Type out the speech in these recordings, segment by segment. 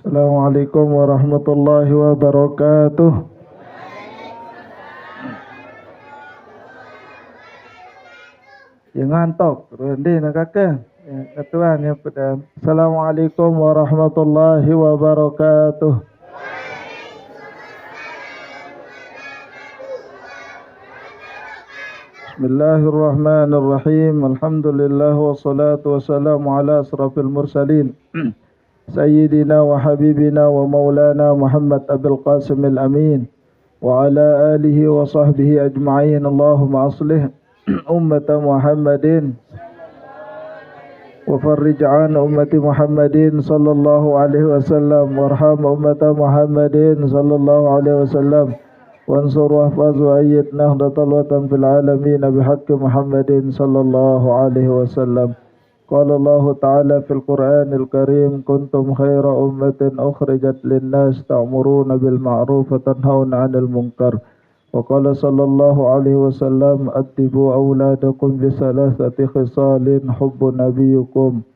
Assalamualaikum warahmatullahi wabarakatuh. Yang ngantok, rendi nak kakak. Ketuan yang pedang. Assalamualaikum warahmatullahi wabarakatuh. Bismillahirrahmanirrahim. Alhamdulillah wassalatu wassalamu ala asrafil mursalin. Sayyidina wa habibina wa maulana Muhammad Abil Qasim al-Amin wa ala alihi wa sahbihi ajma'in. Allahumma aslih ummata Muhammadin wa farrij an ummati Muhammadin sallallahu alaihi wasallam warham ummata Muhammadin sallallahu alaihi wasallam wansur wahfaz wa ayyid nahdatal watan fil alamin bihaqqi Muhammadin sallallahu alaihi wasallam. Qala Allah Ta'ala fil Qur'anil Karim kuntum khaira ummatin ukhrijat linnas ta'muruna bil ma'ruf wa tanhauna 'anil munkar. Wa qala sallallahu alaihi wasallam addibu auladakum bi salasati khisalin hubbu nabiyyukum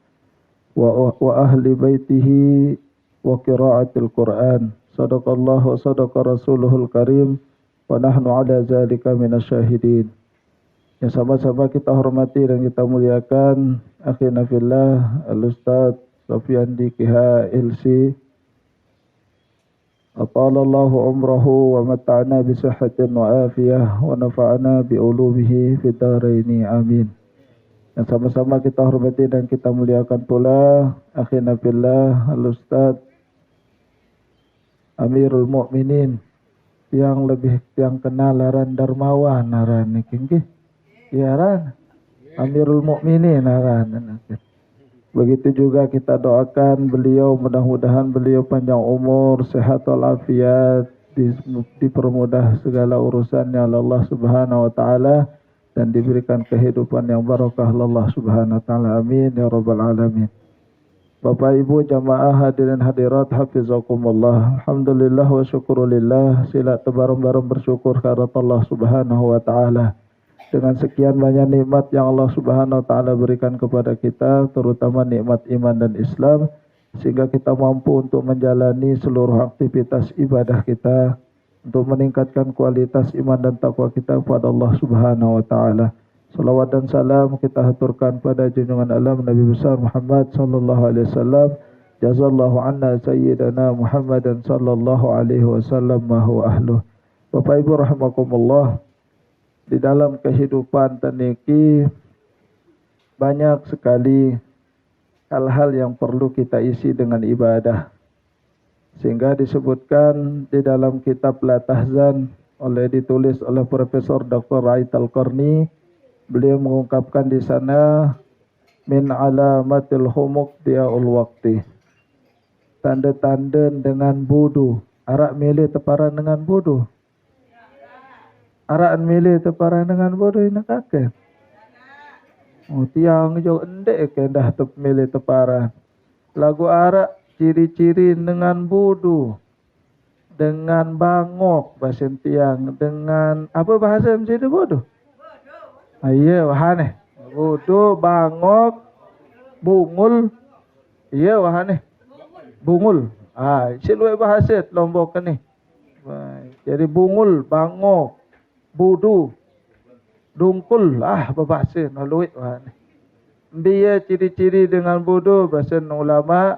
wa ahli baitihi wa qira'atil Qur'an. Sadaqallahu wa sadaqa rasuluhul karim wa nahnu 'ala dzalika minasyahidin. Yang sama-sama kita hormati dan kita muliakan akhina fillah al-Ustaz Sofyandi Kiha Ilsi atalallahu umrahu wa mata'na bisihhatin wa afiyah wa nafa'na bi'ulumihi fid dharaini amin. Yang sama-sama kita hormati dan kita muliakan pula akhina fillah al-Ustaz Amirul Mukminin yang kenal aran Darmawan aran niki. Ya ran, Amirul Mukminin ran. Begitu juga kita doakan beliau, mudah-mudahan beliau panjang umur, sehat walafiat, dipermudah segala urusannya oleh Allah Subhanahu wa taala dan diberikan kehidupan yang barakah oleh Allah Subhanahu wa taala. Amin ya rabbal alamin. Bapak Ibu jamaah hadirin hadirat hafizakumullah. Alhamdulillah wa syukurulillah. Sila tebareng-bareng bersyukur kepada Allah Subhanahu wa taala. Dengan sekian banyak nikmat yang Allah Subhanahu wa taala berikan kepada kita, terutama nikmat iman dan Islam, sehingga kita mampu untuk menjalani seluruh aktivitas ibadah kita untuk meningkatkan kualitas iman dan takwa kita kepada Allah Subhanahu wa taala. Salawat dan salam kita haturkan pada junjungan alam Nabi besar Muhammad sallallahu alaihi wasallam. Jazallahu anna sayyidana Muhammadan sallallahu alaihi wasallam ma huwa ahluh. Bapak Ibu rahimakumullah, di dalam kehidupan teniki banyak sekali hal-hal yang perlu kita isi dengan ibadah. Sehingga disebutkan di dalam kitab La Tahzan ditulis oleh Profesor Dr. Raid Al-Qarni, beliau mengungkapkan di sana min alamatil humuk diaul waqti. Tanda-tanda dengan bodoh, arak milih teparan dengan bodoh. Araan milih teparan dengan bodoh ini kakek. Tiang jo endek ke dah milih teparan. Lagu arak ciri-ciri dengan bodoh, dengan bangok bahasa tiang, dengan apa bahasa mesti itu bodoh? Iya wahane. Bodoh, bangok, bungul. Iya wahane. Bungul. Silue bahasa lombok ni. Jadi bungul, bangok, bodoh, dungkul, berbahasa naluit dia ciri-ciri dengan bodoh bahasa ulama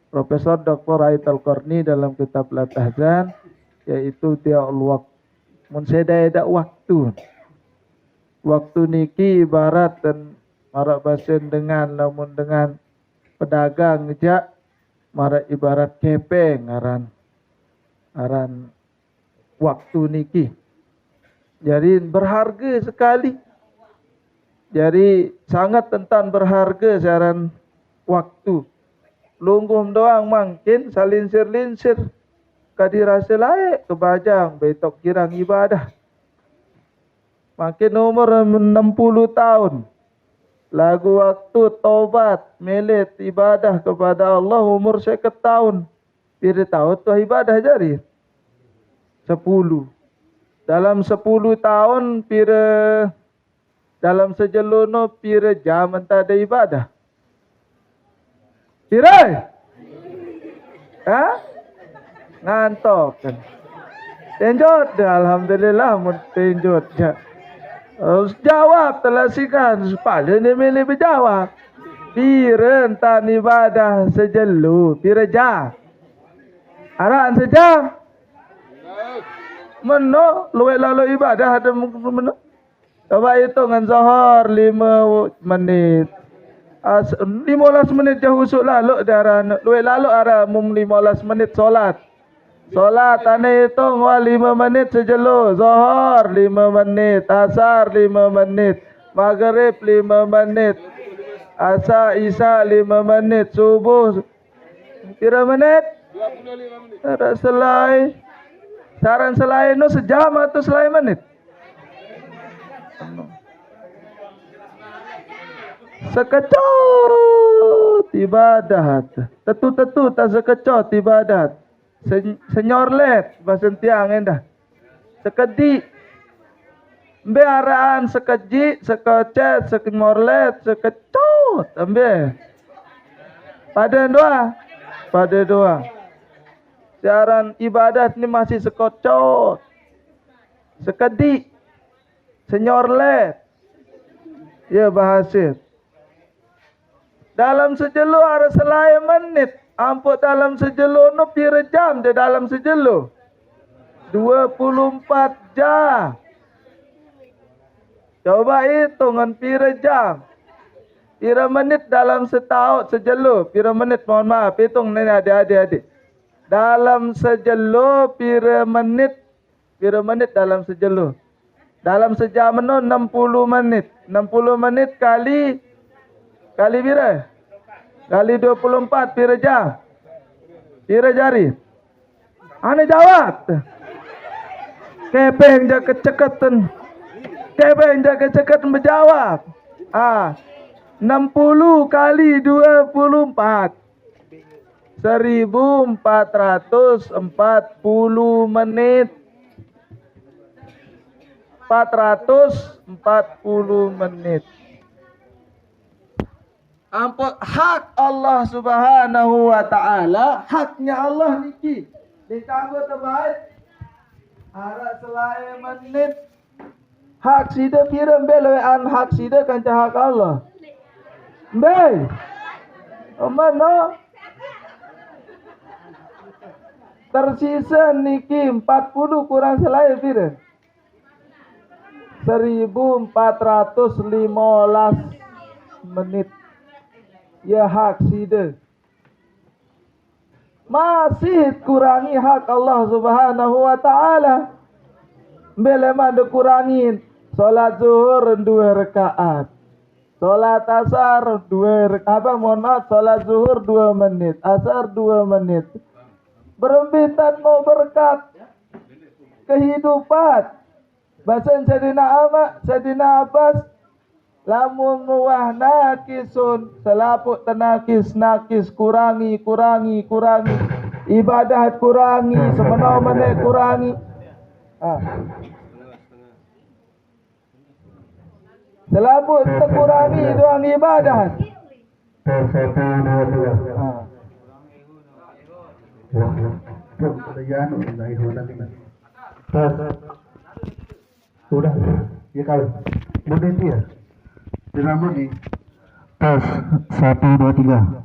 Profesor Dr. Raid Al-Qarni dalam kitab La Tahzan, yaitu tia'ul waqt. Mun sedaya waktu niki ibarat dan marak bahasa dengan namun dengan pedagang ngejak marak ibarat kepeng aran waktu niki. Jadi berharga sekali. Jadi sangat tentang berharga saran waktu. Lunggum doang mungkin salinsir-linsir. Kadirasa layak kebajang betok kirang ibadah. Makin umur 60 tahun. Lagu waktu taubat, melet ibadah kepada Allah umur 50 tahun. Pira tahun tu ibadah jadi 10. Dalam 10 tahun dalam sejelono pira jam entah ada ibadah. Pira? Ha? Ngantok kan. Tenjot dah, alhamdulillah mun tenjot dah. Harus jawab telasikan supaya ni milih berjawab. Pira tan ibadah sejelu, pira jam? Araan sejam? Meno luwek lalu ibadah ada meno. Coba hitung dengan Zohor 5 menit. 15 menit jauh usuk lalu darah luwek lalu arah 15 menit solat. Solat ane hitung 5 menit sejelo. Zohor 5 menit, asar 5 menit, maghrib 5 menit, asar isya 5 menit, subuh pira menit? 25 menit. Ada selai. Saran selai no sejam atau selai menit? Sekecot ibadat. Tetu-tetu tak sekecot ibadat. Senyorlet bahasa tiang endah. Sekedi. Ambe araan sekeji, sekecet, sekemorlet, sekecot. Ambe. Pada dua. Siaran ibadat ni masih sekocot. Sekedi. Senyorlet. Ya bahasa. Dalam sejelo ada selai menit. Ampun dalam sejelo no pira jam dia dalam sejelo? 24 jam. Coba hitungan pira jam. Pira menit dalam setahun sejelo. Pira menit, mohon maaf. Hitung ni adik-adik. Dalam sejelo pira menit. Pira menit dalam sejelo. Dalam sejam no 60 menit. 60 menit kali pira? Kali 24 pira jam? Pira jari? Ane jawab. Kepeng jaga cekatan. Kepeng jaga cekatan berjawab. 60 kali 24. 1440 menit. 440 menit. Ampun hak Allah Subhanahu wa taala, haknya Allah niki. Ditangguh terbaik. Harap selai menit. Hak sida pira beloan hak sida kan hak Allah. Be. Mana? Tersisa niki 40 kurang selai pira? 1415 menit. Ya hak sida. Masih kurangi hak Allah Subhanahu wa taala. Bila mana kurangin solat zuhur 2 rakaat. Solat asar 2 rakaat. Mohon maaf, solat zuhur 2 menit, asar 2 menit. Berembitan mau berkat kehidupan. Bahasa Sayyidina Abbas, lamun wah nakisun, selaput tenakis, nakis, kurangi. Ibadat kurangi, semenawa menit kurangi. Selaput terkurangi doang ibadat. Sudah, ya kalau mudah dia. Dinamo ni. Tes 1 2 3.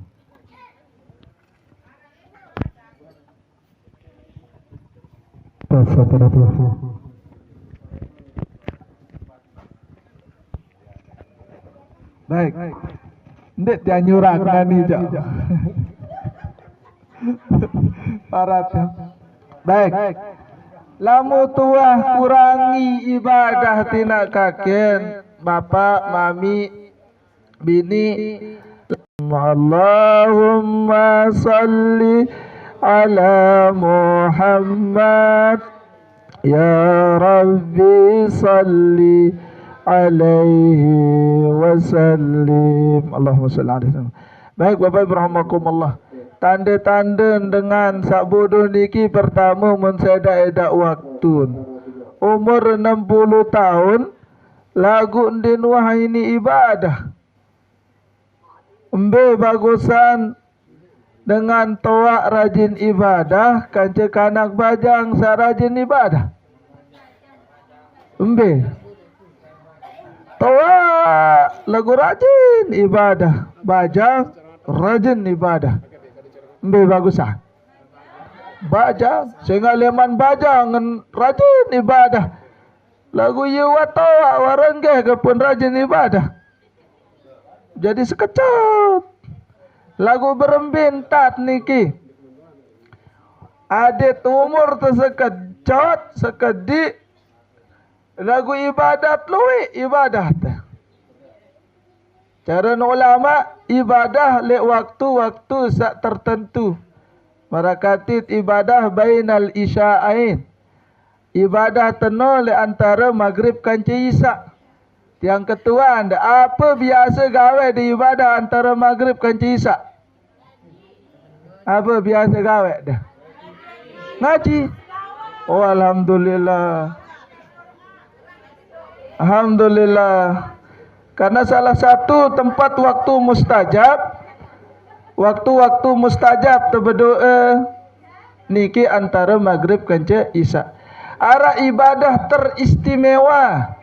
Tes 1 2 3. Baik. Ndek dia nyurak nani jak. Parat. Baik. Lamu tuah kurangi ibadah tina kaken, bapak, mami, bini. Allahumma salli ala Muhammad. Ya Rabbi salli alaihi wasallim. Allahumma salli alaihi. Baik Bapak Ibu rahimakumullah. Tanda-tanda dengan sabodoh niki pertama menseda edak waktu. Umur 60 tahun lagu ndin wah ini ibadah. Embe bagusan dengan toak rajin ibadah kanca kanak bajang sa rajin ibadah. Embe. Toak lagu rajin ibadah, bajang rajin ibadah. Embe bagusah. Bajang sehingga leman bajang rajin ibadah. Lagu yewa toak warenggeh kepun rajin ibadah. Jadi sekecot. Lagu berembintat niki. Adet umur tersekejot, sekedik. Lagu ibadat lui ibadat. Cara ulama ibadah le waktu-waktu sak tertentu. Marakatit ibadah bainal isya'ain. Ibadah tenol le antara maghrib kanca isya. Yang ketua anda, apa biasa gawe di ibadah antara maghrib kanca isya? Apa biasa gawe dah? Ngaji. Oh alhamdulillah. Alhamdulillah. Karena salah satu tempat waktu mustajab, waktu-waktu mustajab berdoa niki antara maghrib kanca isya. Ara ibadah teristimewa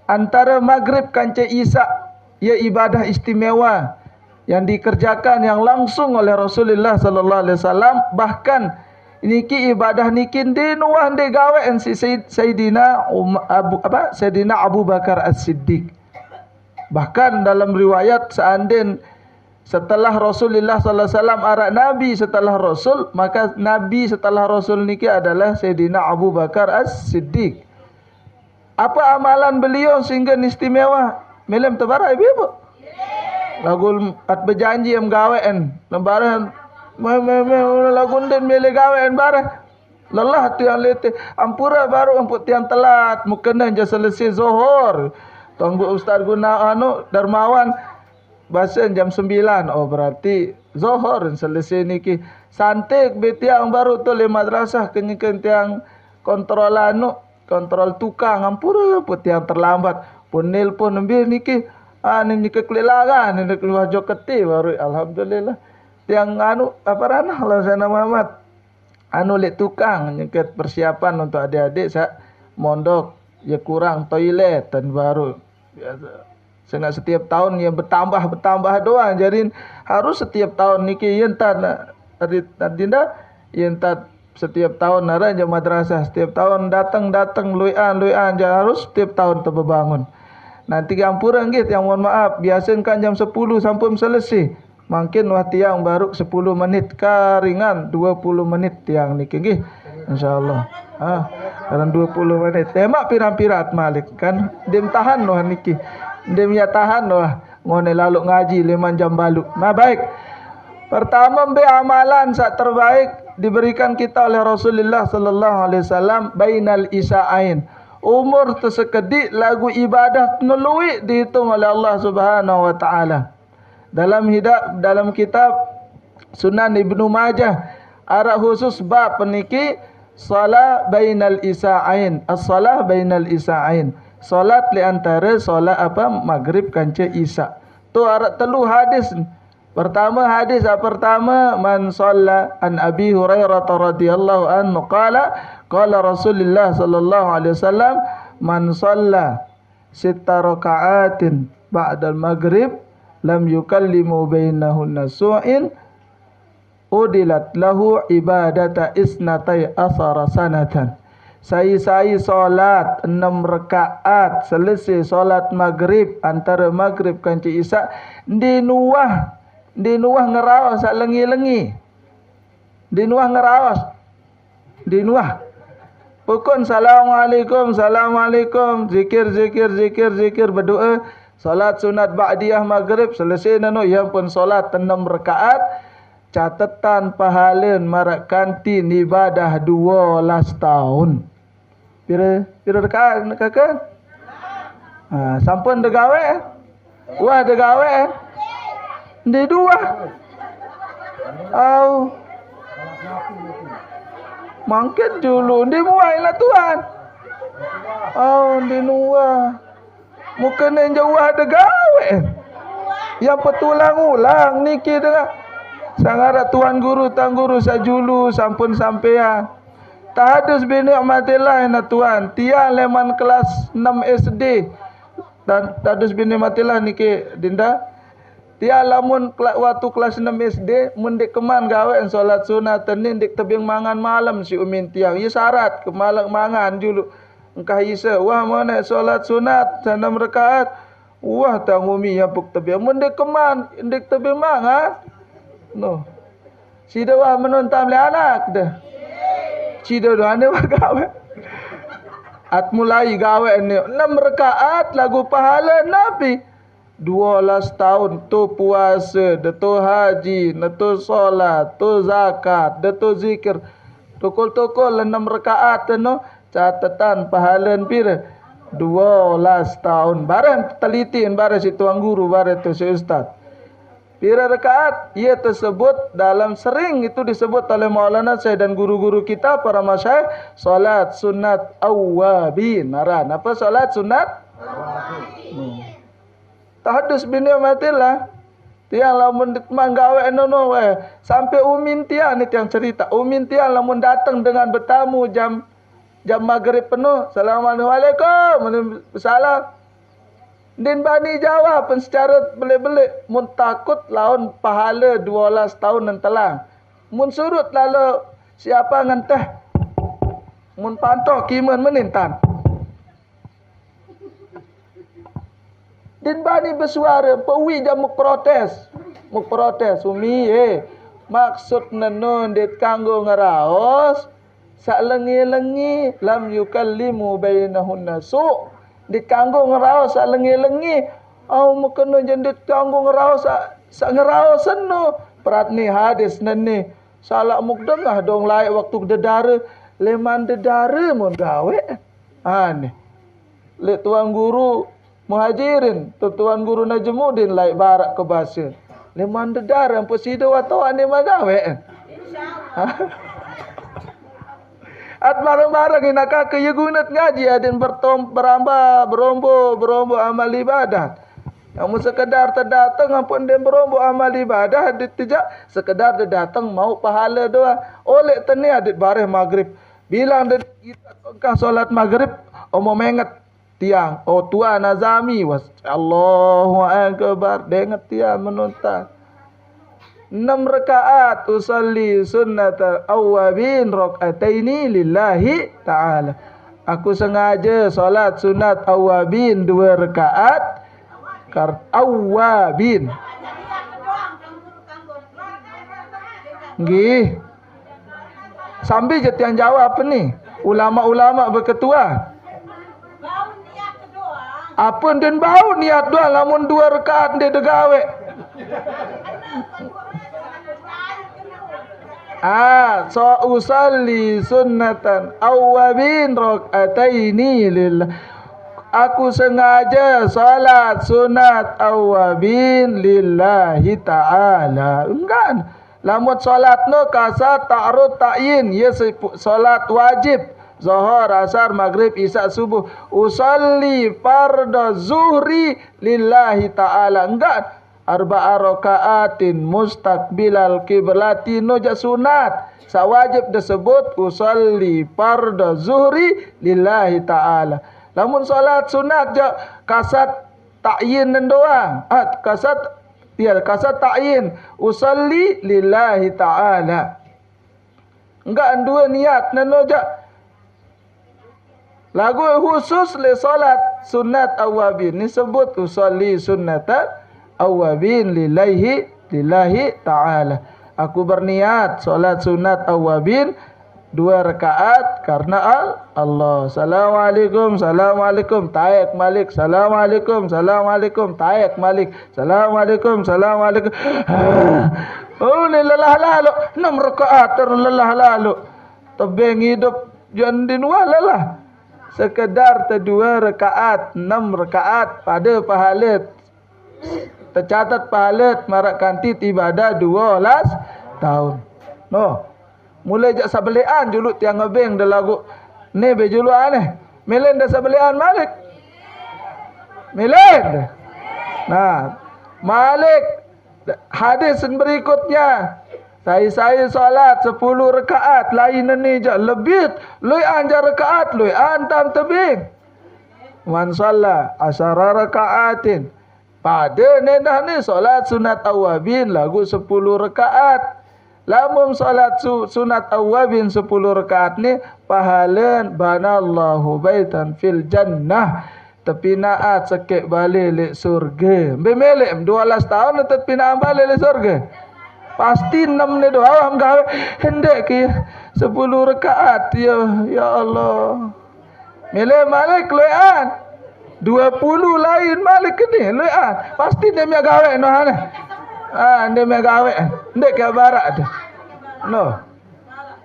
antara maghrib kanca isya, ya ibadah istimewa yang dikerjakan yang langsung oleh Rasulullah sallallahu alaihi wasallam. Bahkan niki ibadah niki dinuah digawe si Sayyidina Sayyidina Abu Bakar As-Siddiq. Bahkan dalam riwayat seandainya setelah Rasulullah sallallahu alaihi wasallam arak nabi setelah Rasul, maka nabi setelah Rasul niki adalah Sayyidina Abu Bakar As-Siddiq. Apa amalan beliau sehingga istimewa? Melem tebarai ibu. Lagu at berjanji am gawean, lembaran lagu den mele gawean bare. Lelah tiang lete, ampura baru amput tiang telat, mukena je selesai zuhur. Tunggu Ustaz guna Darmawan bahasa jam 9. Oh berarti zuhur selesai niki. Santik betiang baru tu le madrasah kenyekan tiang kontrol kontrol tukang ampura put yang terlambat pun nelpon ambil niki ni kekelilangan ni keluar joketi baru alhamdulillah tiang apa ranah Allah sana Muhammad lek tukang nyeket persiapan untuk adik-adik mondok ya kurang toilet dan baru biasa sengat setiap tahun yang bertambah doang jadi harus setiap tahun niki yentan dinda yentan setiap tahun ada je madrasah, setiap tahun datang luian harus setiap tahun terbangun. Nanti gampura gitu yang mohon maaf, biasa kan jam 10 sampai selesai. Mungkin waktu yang baru 10 menit karingan 20 menit yang niki nggih. Insyaallah. Dalam 20 menit. Temak pirang-pirat malik kan dem tahan loh niki. Dem ya tahan loh ngone lalu ngaji 5 jam balu. Nah baik. Pertama be amalan sak terbaik diberikan kita oleh Rasulullah sallallahu alaihi wasallam bainal isya'ain. Umur tersekedik lagu ibadah nului dihitung oleh Allah Subhanahu wa taala. Dalam kitab Sunan Ibnu Majah ada khusus bab peniki salat bainal isya'ain. As-salah bainal isya'ain. Salat li antara solat maghrib kanca isya. Tu ada telu hadis. Pertama hadis pertama man shalla an Abi Hurairah radhiyallahu anhu qala Rasulullah sallallahu alaihi wasallam man shalla sitta raka'atin ba'da al-maghrib lam yukallimu bainahunna su'in udilat lahu ibadata isnatai asara sanatan. Saya solat 6 rakaat selesai solat maghrib antara maghrib kanca isya dinuah ngerawas sak lengi-lengi. Dinuah pukun assalamualaikum zikir berdoa salat sunat ba'diyah maghrib selesai nano yang pun salat 6 rakaat catatan pahala marak kantin ibadah 12 tahun. Pira rakaat kakak? Sampun degawe? Wah degawe? Di 2. Mungkin dulu di muailah tuan. Di nuah. Mungkin yang jauh ada gawe. Yang petulang ulang niki dengan Sangara tuan guru, tang guru sajulu sampun sampean. Tahadus binikmatillah na tuan. Tiang leman kelas 6 SD. Tahadus binikmatillah niki dinda. Tiang lamun waktu kelas 6 SD mendik keman gawe solat sunat tenin dik tebing mangan malam si umin tiang. Ia syarat ke malam mangan dulu. Engkah isa wah mana solat sunat 6 rakaat. Wah tang umi yang puk tebing mendik keman dik tebing mangan. No. Sida wah menonton le anak dah. Sida doa ne wah gawe. At mulai gawe ni 6 rakaat lagu pahala Nabi. 12 tahun tu puasa, tu haji, tu solat, tu zakat, tu zikir. Tukul-tukul 6 rakaat no catatan pahala pira 12 tahun. Barang telitin barang si tuan guru barang tu si ustaz. Pira rakaat ia tersebut dalam sering itu disebut oleh Maulana saya dan guru-guru kita para masyayikh salat sunat awwabin. Naran apa salat sunat? Awwabin. Tahadus binikmatillah. Tiang lamun manggawe nono sampai umin tiang ni tiang cerita. Umin tiang lamun datang dengan bertamu jam maghrib penuh. Assalamualaikum. Salam. Din bani jawab secara belik-belik mun takut lawan pahala 12 tahun nan telang. Mun surut lalu siapa ngenteh mun pantau kiman menintan. Din bani bersuara pewi jam muk protes umi maksud nenun dit kanggo ngaraos sak lengi-lengi lam yukallimu bainahunna su' dikanggo ngeraos sak lengi-lengi au mekena jendit kanggo ngeraos sak ngeraos seno pratni hadis neni salak muk dengah dong laik waktu dedara leman dedara mun gawe ane le tuan guru muhajirin tuan guru Najmuddin laik barak ke bahasa leman dedara ampo sida watau ane magawe insyaallah. At bareng-bareng inaka ke yugunat ngaji adin berombo amal ibadat. Namun sekedar terdatang ampun dia berombo amal ibadah adit tidak sekedar dia datang mau pahala doa. Oleh teni adit bareh maghrib. Bilang dia kita kah solat maghrib omo menget tiang. Oh tuan azami was Allahu akbar dengat tiang menonton. 6 rakaat usalli sunnatal awwabin rakaataini lillahi ta'ala. Aku sengaja solat sunat awwabin 2 rakaat awwabin. Nggih. Sambil je tiang jawab ni. Ulama-ulama berketua. Apa den bau niat doa lamun 2 rakaat dia degawe. So usalli sunnatan awwabin rakaataini lillah. Aku sengaja salat sunat awwabin lillahi ta'ala. Enggak. Lamun salat no kasat ta'arud ta'yin. Ya salat wajib. Zuhur, asar, maghrib, isya, subuh. Usalli farda zuhri lillahi ta'ala. Enggak. Arba'a rakaatin mustaqbilal qiblati noja sunat sawajib disebut usalli farda zuhri lillahi ta'ala. Lamun salat sunat je kasat ta'yin dan doang. Kasat ta'yin usalli lillahi ta'ala. Enggak dua niat nanoja. Lagu khusus le salat sunat awabin ni sebut usalli sunnatan awwabin lillahi ta'ala. Aku berniat solat sunat awwabin 2 rakaat karena Allah. Assalamualaikum, assalamualaikum, tayak malik, assalamualaikum, assalamualaikum, tayak malik, assalamualaikum, assalamualaikum. Oh lelah lalu 6 rakaat terlelah lalu. Tebing hidup jandin walalah. Sekedar 2 rakaat, 6 rakaat pada pahala tercatat pahala marak kanti ibadah 12 tahun. No. Mulai jak sabelian julu tiang ngebeng dah lagu. Ni be julu aneh. Melen dah sabelian Malik. Melen. Nah, Malik Hadis berikutnya, saya solat 10 rakaat, lain ni je lebih lui anja rakaat, lui antam tebing. Man salla 10 rakaatin. Pada nendah ni solat sunat awabin lagu 10 rakaat. Lamun solat sunat awabin 10 rakaat ni pahalan banallahu baitan fil jannah. Tapi naat sekek balik lek surga. Bemelek 12 tahun tapi naat balik lek surga. Pasti 6 ni doa am gawe hendek ke 10 rakaat ya Allah. Mele malik loan 20 lain malik ni loan. Pasti dia mi gawe no hane. Dia mi gawe. Ndek ke barat dah. No.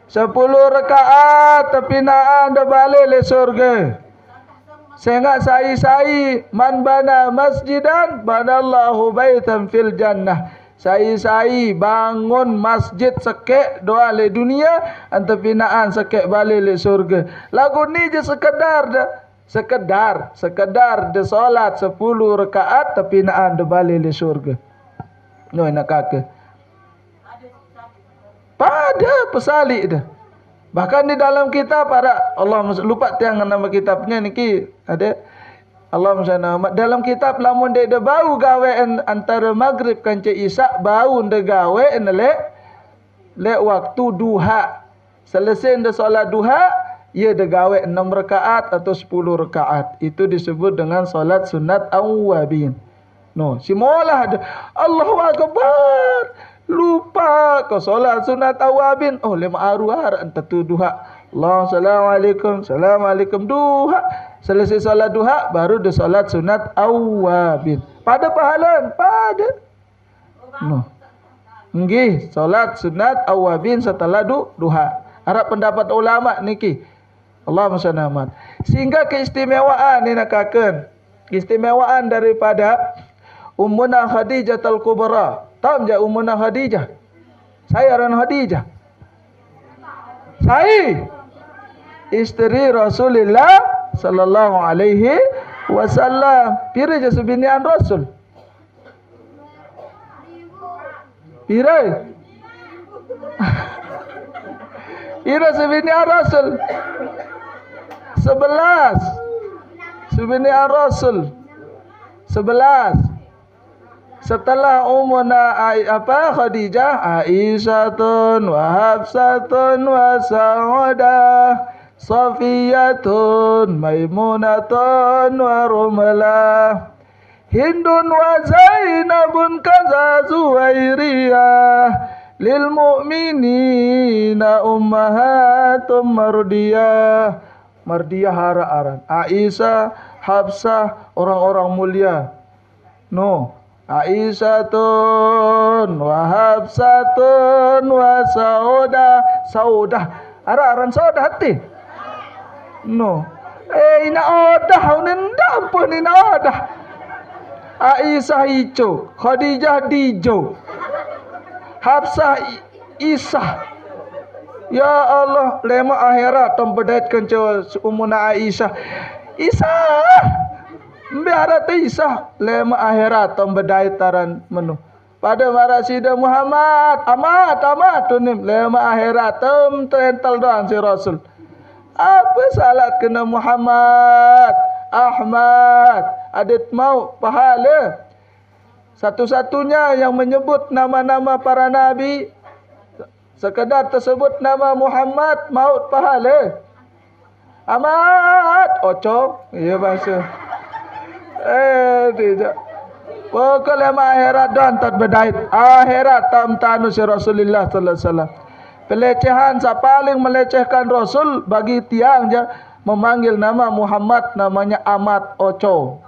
10 rakaat tapi naat dah balik lek surga. Sehingga sai man bana masjidan banallahu baitan fil jannah. Sai bangun masjid sekek doa le dunia anta pinaan sekek balik le surga. Lagu ni je sekedar de solat 10 rakaat tapi naan de balik le surga. No nak kake. Pada pesalik dah. Bahkan di dalam kitab ada Allah lupa tiang nama kitabnya niki ada Allah Subhanahu dalam kitab lamun dia ada bau gawe antara maghrib kanca isya bau nda gawe le waktu duha. Selesai nda solat duha ia ada gawe 6 rakaat atau 10 rakaat. Itu disebut dengan solat sunat awabin. No, si molah ada Allahu akbar. Lupa kau solat sunat awabin. Oh, lima aruar anta tu duha. Assalamualaikum duha. Selesai solat duha baru dia solat sunat awabin. Pada pahalan, pada. No. Nggih, solat sunat awabin setelah duha. Harap pendapat ulama niki. Allahumma shalli ala. Sehingga keistimewaan ni nak kaken. Keistimewaan daripada Ummuna Khadijah al-Kubra. Tahu tak Ummuna Khadijah? Saya ran Khadijah. Saya isteri Rasulullah sallallahu alaihi wasallam. Pira je sebinian Rasul. Pira? Pira sebinian Rasul. 11. Sebinian Rasul. 11. Setelah Ummuna Khadijah, Aisyatun wa Hafsatun wa Saudah, Safiyatun, Maimunatun wa Rumlah, Hindun wa Zainabun kaza Zuwairiyah, lil mu'minina ummahatum mardiyah. Mardiyah hara-aran. Aisyah, Hafsah, orang-orang mulia. No. Aisyatun wa Hafsatun wa Saudah. Ara-aran Saudah hati. No. Ina odah nenda pun ina odah. Aisyah hijau, Khadijah dijo. Hafsah Isah. Ya Allah, lema akhirat tembedat kenco Ummuna Aisyah. Isah. Biara tu Isah lema akhirat tombedai taran menu. Pada marasida Muhammad amat tunim lema akhirat tental doang si Rasul. Apa salat kena Muhammad Ahmad adit mau pahala. Satu-satunya yang menyebut nama-nama para nabi sekedar tersebut nama Muhammad maut pahala. Amat oco iya bahasa. Tidak. Pokoknya akhirat dan tak berdait. Akhirat tam tanu si Rasulullah sallallahu alaihi wasallam. Pelecehan paling melecehkan Rasul bagi tiang je memanggil nama Muhammad namanya amat oco.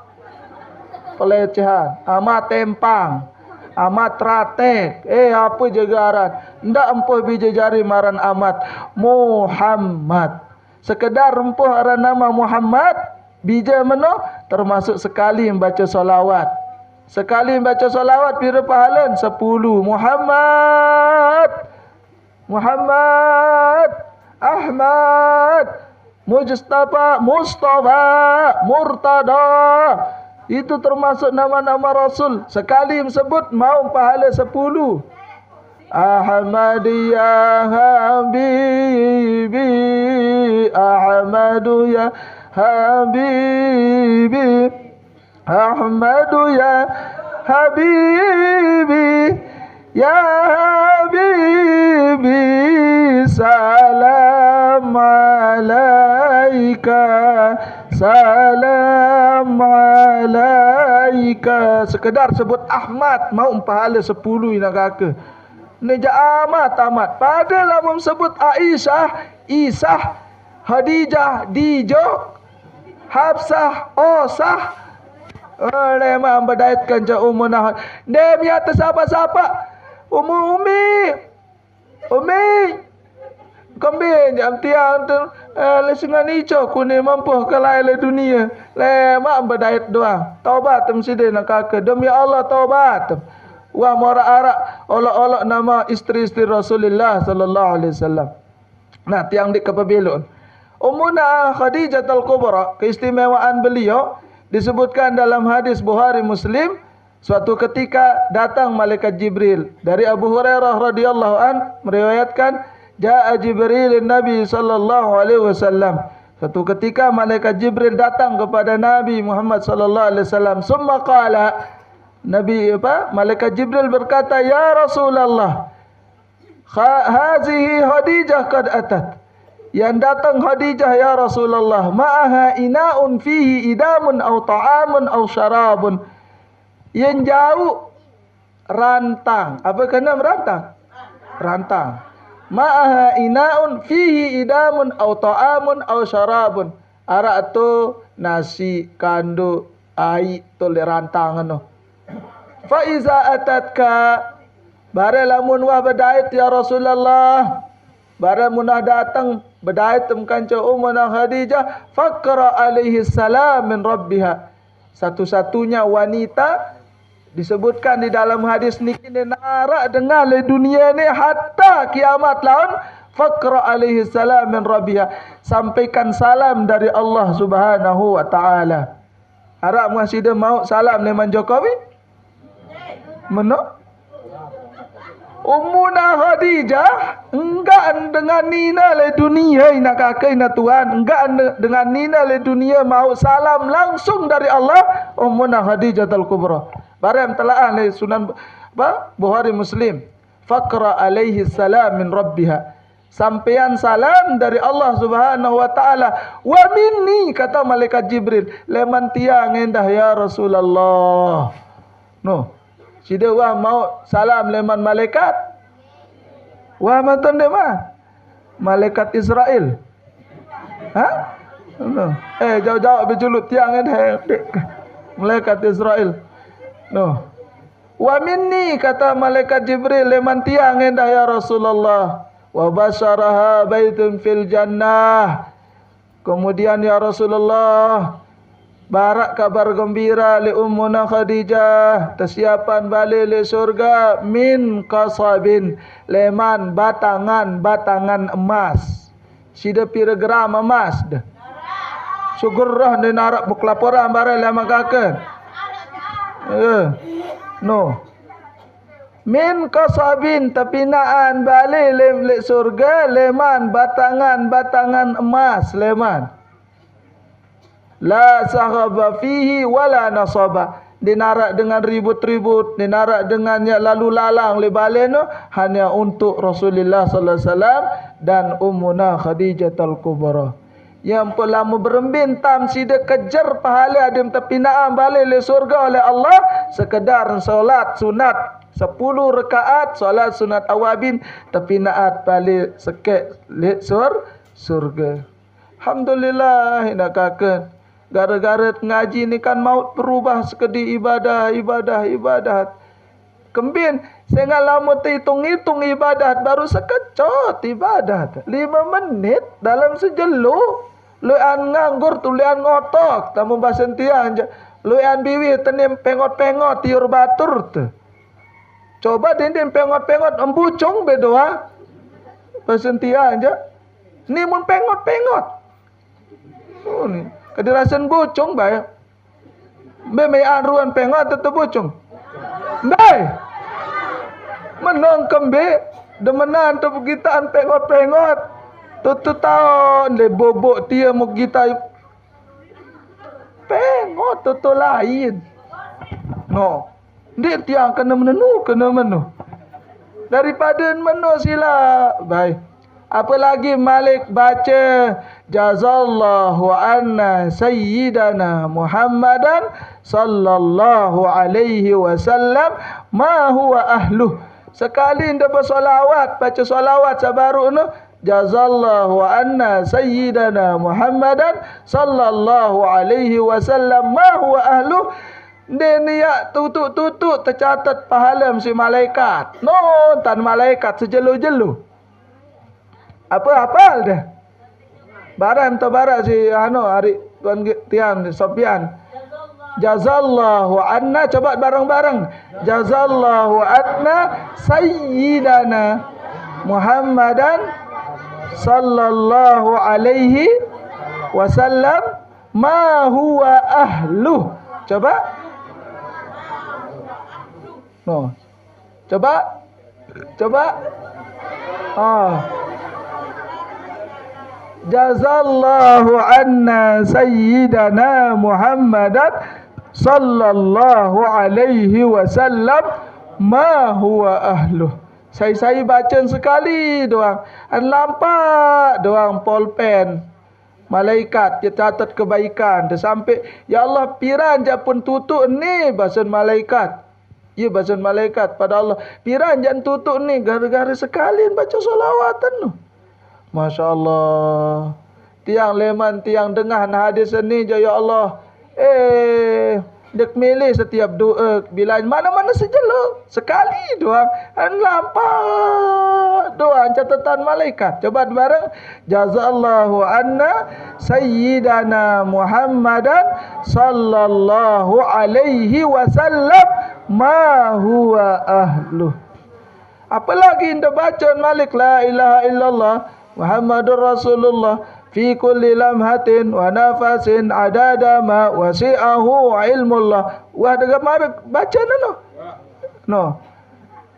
Pelecehan, amat tempang, amat ratek. Apa jegaran? Ndak empuh biji jari maran amat Muhammad. Sekedar empuh aran nama Muhammad. Bija meno termasuk sekali membaca solawat. Sekali membaca solawat pira pahalan 10. Muhammad Ahmad Mustafa Murtada Itu termasuk nama-nama Rasul. Sekali sebut mau pahala 10. Ahmad ya Habibi, Ahmad ya Habibi, Ahmad ya Habibi, ya Habibi, salam alaika, salam alaika. Sekedar sebut Ahmad mau pahala 10 ina kakak. Neja amat. Padahal sebut Aisyah, Isah, Khadijah, Dijo, Hafsah, Osah. Oleh mak berdaitkan je umunah. Dem ya tersapa-sapa. Umi. Kambing jam tiang tu lesengan ijo kuni mampu kelai le dunia. Le mak berdait doang. Taubat mesti nak kakak. Demi Allah taubat. Wa mara arak olok-olok nama isteri-isteri Rasulullah sallallahu alaihi wasallam. Nah, tiang di kepebelon. Ummuna Khadijah al-Kubra, keistimewaan beliau disebutkan dalam hadis Bukhari Muslim. Suatu ketika datang malaikat Jibril dari Abu Hurairah radhiyallahu an meriwayatkan, jaa Jibril Nabi sallallahu alaihi wasallam. Suatu ketika malaikat Jibril datang kepada Nabi Muhammad sallallahu alaihi wasallam. Summa qala, malaikat Jibril berkata, ya Rasulullah, hazihi Khadijah qad atat. Yang datang Khadijah ya Rasulullah, ma'aha ina'un fihi idamun aw ta'amun aw syarabun. Yang jauh rantang. Apa kena rantang? Rantang. Ma'aha ina'un fihi idamun aw ta'amun aw syarabun. Arak tu nasi kandu air tu le rantang anu. Fa iza atatka, bare lamun wah bedait ya Rasulullah, bare munah datang bedait temkanca Ummuna Khadijah, faqra alaihi salam min rabbiha. Satu-satunya wanita disebutkan di dalam hadis niki narak dengar le dunia ni hatta kiamat laun, faqra alaihi salam min rabbiha. Sampaikan salam dari Allah Subhanahu wa taala. Harap masih mau salam neman Jokowi? Mana? Ummuna Khadijah enggak dengan nina le dunia ina kakak ina Tuhan, enggak dengan nina le dunia mau salam langsung dari Allah. Ummuna Khadijah al-Kubra. Barang telaah le Sunan Bukhari Muslim. Faqra alaihi salam min rabbiha. Sampaian salam dari Allah Subhanahu wa taala. Wa minni, kata malaikat Jibril, leman tiang endah ya Rasulullah. No. Sida wah mau salam leman malaikat. Wah mantan dia mah. Malaikat Israel. Ha? No. Jauh-jauh berjulut tiang endah. Malaikat Israel. No. Wa minni, kata malaikat Jibril, leman tiang endah ya Rasulullah. Wa basyaraha baitun fil jannah. Kemudian ya Rasulullah, barak kabar gembira li Ummuna Khadijah, tersiapan balik li surga min qasabin, leman batangan emas. Sida pira gram emas dah. Syukurlah ni narak buklaporan bare lama kaken. No. Min qasabin, tapinaan balik le surga leman batangan emas leman. La sahaba fihi wala nasaba. Dinarak dengan ribut-ribut, dinarak dengan lalu lalang le balik no, hanya untuk Rasulullah sallallahu alaihi wasallam dan Ummuna Khadijah al-Kubra. Yang pelama berembin tam sida kejar pahala adim tapinaan balik le surga oleh Allah sekedar solat sunat 10 rakaat solat sunat awabin tapi naat balik sekek lek surga. Alhamdulillah nak kakak. Gara-gara ngaji ni kan maut berubah sekedi ibadah. Kembin saya lama hitung ibadat baru sekecot ibadat 5 menit dalam sejelu. Luan nganggur tu luan ngotok tamu basentian je. Luan biwi tenim pengot-pengot tiur batur tu. Coba dinding pengot-pengot embucung bedoa. Persentia aja. Ni mun pengot-pengot. Oh ni. Kedirasan bucung bayar. Be mai ruan pengot tu bocong. Be. Menong kembe demenan tu gitaan pengot-pengot. Tu tahun le bobok dia mau kita pengot tu lain. No. Dia tiang kena menu. Daripada menu sila. Baik. Apa lagi Malik baca jazallahu anna sayyidana Muhammadan sallallahu alaihi wasallam ma huwa ahluh. Sekali nda bersolawat, baca solawat sabaru no jazallahu anna sayyidana Muhammadan sallallahu alaihi wasallam ma huwa ahluh. Dia niat tutuk tercatat pahala si malaikat. No, tan malaikat sejelu-jelu. Apa hafal dah? Barang tu barang si hari tuan Tian Sofian. Jazallahu anna, coba bareng-bareng. Jazallahu anna sayyidana Muhammadan sallallahu alaihi wasallam ma huwa ahluh. Coba. No. Coba. Jazallahu anna sayyidana Muhammadan sallallahu alaihi wasallam ma huwa ahluh. Saya baca sekali doang. Nampak doang polpen. Malaikat dia catat kebaikan. Dia sampai ya Allah piran je pun tutuk ni bahasa malaikat. Ya bahasa malaikat pada Allah. Piran jangan tutuk ni gara-gara sekali baca solawatan tu. Masya Allah. Tiang leman, tiang dengar hadis ni je ya Allah. Dek milih setiap doa bila mana-mana sejelo. Sekali doang. Nampak doang catatan malaikat. Coba bareng. Jazallahu anna sayyidana Muhammadan sallallahu alaihi wasallam ma huwa ahluh. Apalagi anda baca Malik la ilaha illallah Muhammadur Rasulullah fi kulli lamhatin wa nafasin adada ma wasi'ahu ilmullah. Wah dengan mara baca no.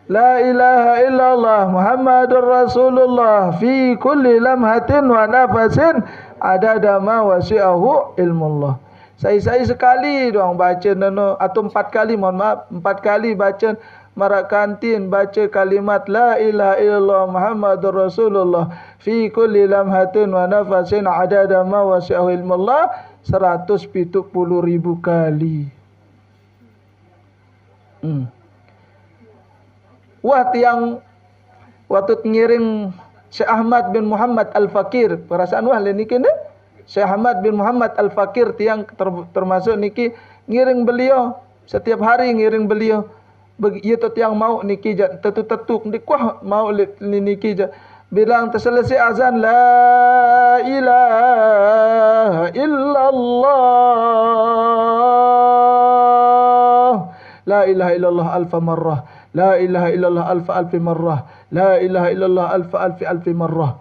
La ilaha illallah Muhammadur Rasulullah fi kulli lamhatin wa nafasin adada ma wasi'ahu ilmullah. Saya sekali doang baca atau 4 kali, mohon maaf, 4 kali baca marak kantin baca kalimat la ilaha illallah Muhammadur Rasulullah fi kulli lamhatin wa nafasin adada ma wasi'ahu ilmullah 170,000 kali. Wah tiang waktu ngiring Syekh Ahmad bin Muhammad Al-Fakir, perasaan wah le niki ne Syekh Ahmad bin Muhammad Al-Fakir tiang termasuk niki ngiring beliau setiap hari ngiring beliau. Ia tu tiang mau niki je tetuk ni kuah mau niki je bilang terselesai azan la ilaha illallah la ilaha illallah alfa marrah la ilaha illallah alfi marrah la ilaha illallah alfi marrah.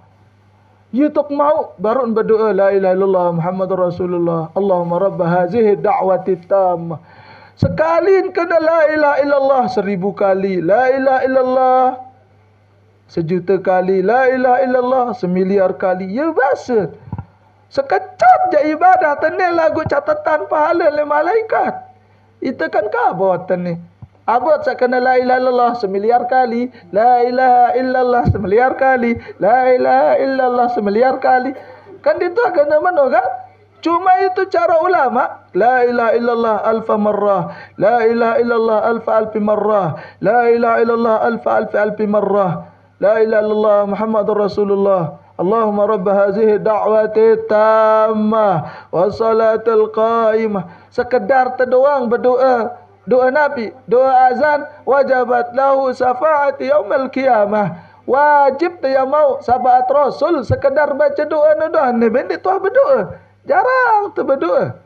Ia tu mau baru berdoa la ilaha illallah Muhammadur Rasulullah Allahumma rabb hazihi da'wati tammah. Sekali kena la ilaha illallah 1000 kali. La ilaha illallah 1,000,000 kali. La ilaha illallah 1,000,000,000 kali. Ya bahasa. Sekejap je ibadah. Tenil lagu catatan pahala oleh malaikat. Itu kan kabut ni. Abot saya kena la ilaha illallah 1,000,000,000 kali. La ilaha illallah 1,000,000,000 kali. La ilaha illallah 1,000,000,000 kali. Kan itu kena mana kan? Cuma itu cara ulama. La ilaha illallah alfa marrah. La ilaha illallah alfi marrah. La ilaha illallah alfi marrah. La ilaha illallah Muhammadur Rasulullah. Allahumma rabb hazihi da'wati tammah wa salatul qaimah. Sekedar terdoang berdoa. Doa Nabi, doa azan, wajabat lahu syafaat yaumil qiyamah. Wajib dia mau syafaat Rasul sekedar baca doa dah. Nabi ni tuah berdoa. Jarang tu berdoa.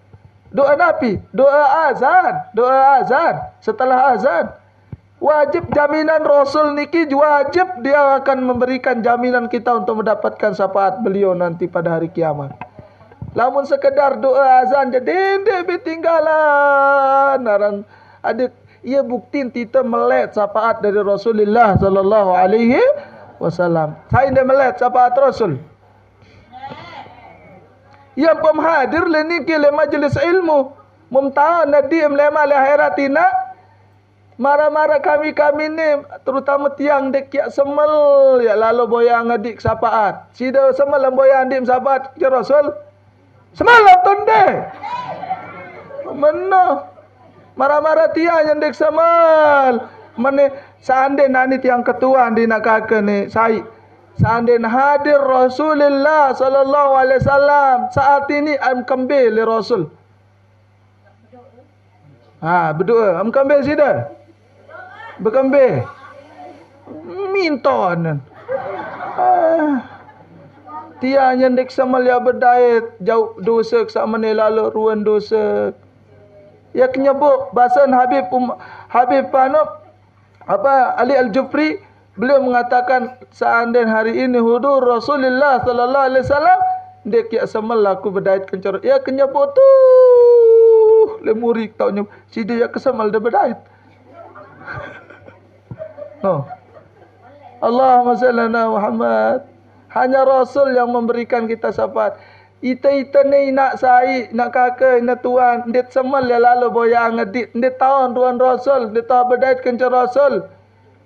Doa Nabi, doa azan setelah azan. Wajib jaminan Rasul niki wajib dia akan memberikan jaminan kita untuk mendapatkan syafaat beliau nanti pada hari kiamat. Lamun sekedar doa azan jadi dia bertinggalan. Narang ada ia bukti kita melek syafaat dari Rasulullah sallallahu alaihi wasallam. Saya dia melek syafaat Rasul. Yang pemhadir le ni ke le majlis ilmu. Mumtahan nadim le mal akhirat ina. Mara-mara kami ni terutama tiang dek yak semel ya lalu boyang adik syafaat. Sida semel boyang adik syafaat ke Rasul. Semalam tunde. Mana? Marah-marah tiang yang dek semal. Mana seandainya nani tiang ketua di nak kakak ni saya. Seandainya hadir Rasulullah sallallahu alaihi wasallam saat ini am kembali Rasul. Berdoa. Am kembali sida. Berkembali. Minton. Tiang yang dek semal ya berdaya jauh dosa sama ni lalu ruan dosa. Ya kenyebuk bahasan Habib Ali Al-Jufri, beliau mengatakan seandainya hari ini hudur Rasulullah sallallahu alaihi wasallam dek ya semal aku berdaya kencor. Ya kenyebuk tu lemuri taunya si dia kesemal dah berdaya. No. Allahumma salli ala Muhammad. Hanya Rasul yang memberikan kita syafaat. Ita ni nak sai, nak kakak, nak tuan. Dia semal ya lalu boyang ngedit. Dia tahu tuan Rasul. Dia tahu berdait kencang Rasul.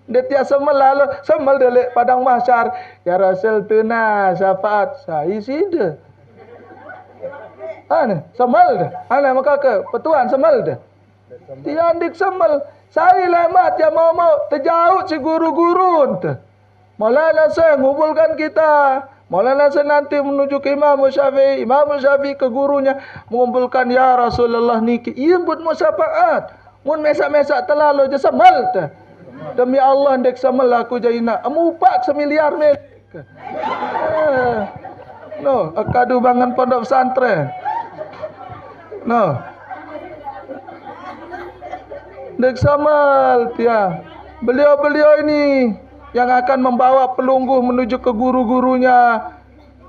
Dia tiap semal lalu. Semal dia lek padang mahsyar. Ya Rasul tu nak syafaat. Saya sida. Semal dah. Maka ke petuan semal dah. Tiang dik semal. Saya lemat yang mau terjauh si guru-guru tu. Maulana saya ngumpulkan kita. Maulana saya nanti menuju ke Imam Syafi'i. Imam Syafi'i ke gurunya mengumpulkan ya Rasulullah niki. Ia buat musyafaat. Mun mesak-mesak terlalu je semal tu. Demi Allah dek semal aku jaina. Amupak semiliar mil. No, akadu bangun pondok pesantren. No. Dek semal tiang. Beliau-beliau ini yang akan membawa pelungguh menuju ke guru-gurunya.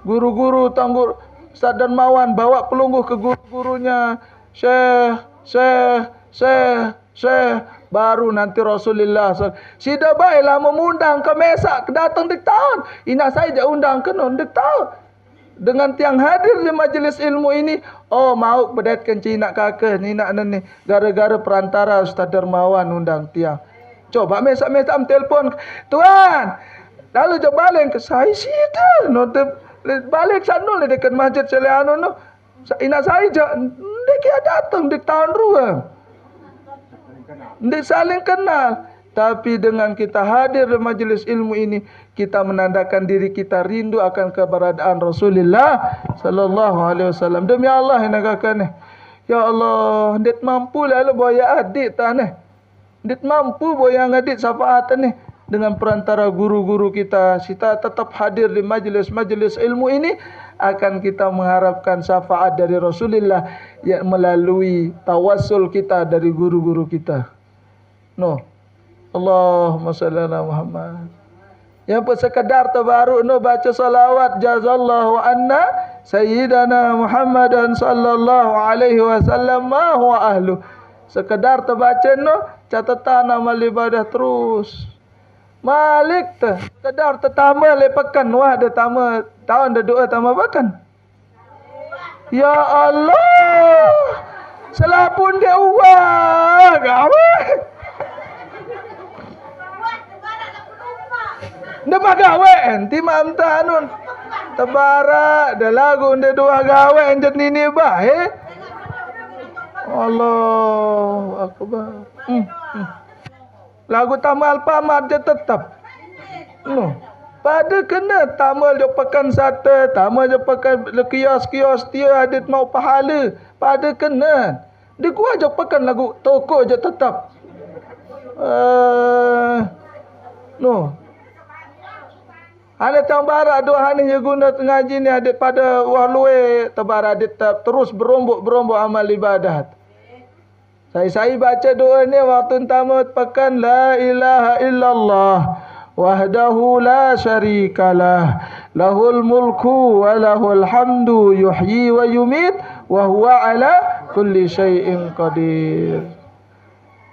Guru-guru Tanggur Ustaz Darmawan bawa pelungguh ke guru-gurunya. Syekh. Baru nanti Rasulullah. Sida baiklah memundang ke mesak datang di tahun. Ina saya je undang ke non di tahun. Dengan tiang hadir di majlis ilmu ini, oh mau berdaitkan Cina kakak ni nak ni gara-gara perantara Ustaz Darmawan undang tiang. Coba mesak-mesak telefon, tuan. Lalu je balik ke saya sida. No balik sana le dekat masjid Seleano no. Ina saya je dia datang di tahun ruang. Dia saling kenal. Tapi dengan kita hadir di majlis ilmu ini, kita menandakan diri kita rindu akan keberadaan Rasulullah sallallahu alaihi wasallam. Demi Allah yang nagakan. Ya Allah, ndet mampu lalu boya adik tanah. Ndet mampu boya ngadik syafaat ni dengan perantara guru-guru kita. Kita tetap hadir di majlis-majlis ilmu ini akan kita mengharapkan syafaat dari Rasulullah yang melalui tawassul kita dari guru-guru kita. No. Allahumma salli ala Muhammad. Yang pun sekadar terbaru no baca salawat jazallahu anna sayyidana Muhammadan sallallahu alaihi wasallam ma huwa ahlu. Sekedar terbaca no catatan amal ibadah terus. Malik tu sekedar tertama lepakan wah ada tama tahun ada doa tama bahkan. Ya Allah. Selapun dia uang gawe. Dia gawe enti mam tanun. Tebara dah lagu dia dua gawe enjet nini bae. Allah akbar. Lagu tamal pamat je tetap. No. Pada kena tamal je pekan sate, tamal je pekan kios-kios dia adit mau pahala. Pada kena. Dia gua je pekan lagu toko je tetap. No. Ada tambara dua hari yang guna ngaji ni adik pada wahlue tabara adik terus berombok amal ibadat. Saya baca doa ni waktu tamat pekan la ilaha illallah wahdahu la syarikalah, lahul mulku wa lahul hamdu yuhyi wa yumit wa huwa ala kulli syai'in qadir.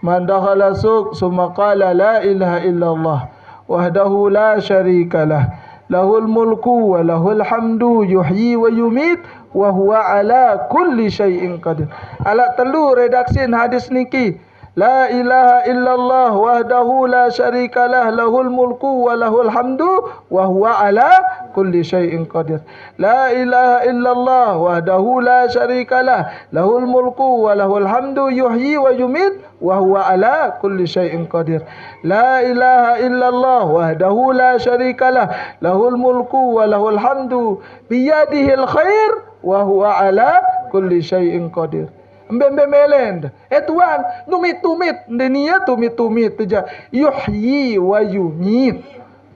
Man dakhala suq summa qala la ilaha illallah wahdahu la syarikalah, lahul mulku wa lahul hamdu yuhyi wa yumit wa huwa ala kulli syai'in qadir. Alat telu redaksi hadis niki. La ilaha illallah wahdahu la syarikalah, lahul mulku wa lahul hamdu wa huwa ala kulli syai'in qadir. La ilaha illallah wahdahu la syarikalah, lahul mulku wa lahul hamdu yuhyi wa yumit wa huwa ala kulli syai'in qadir. La ilaha illallah wahdahu la syarikalah, lahul mulku wa lahul hamdu biyadihil khair wa huwa ala kulli syai'in qadir. Mbembe melend. Tuan, tumit-tumit. Dunia tumit-tumit saja. Yuhyi wa yumit.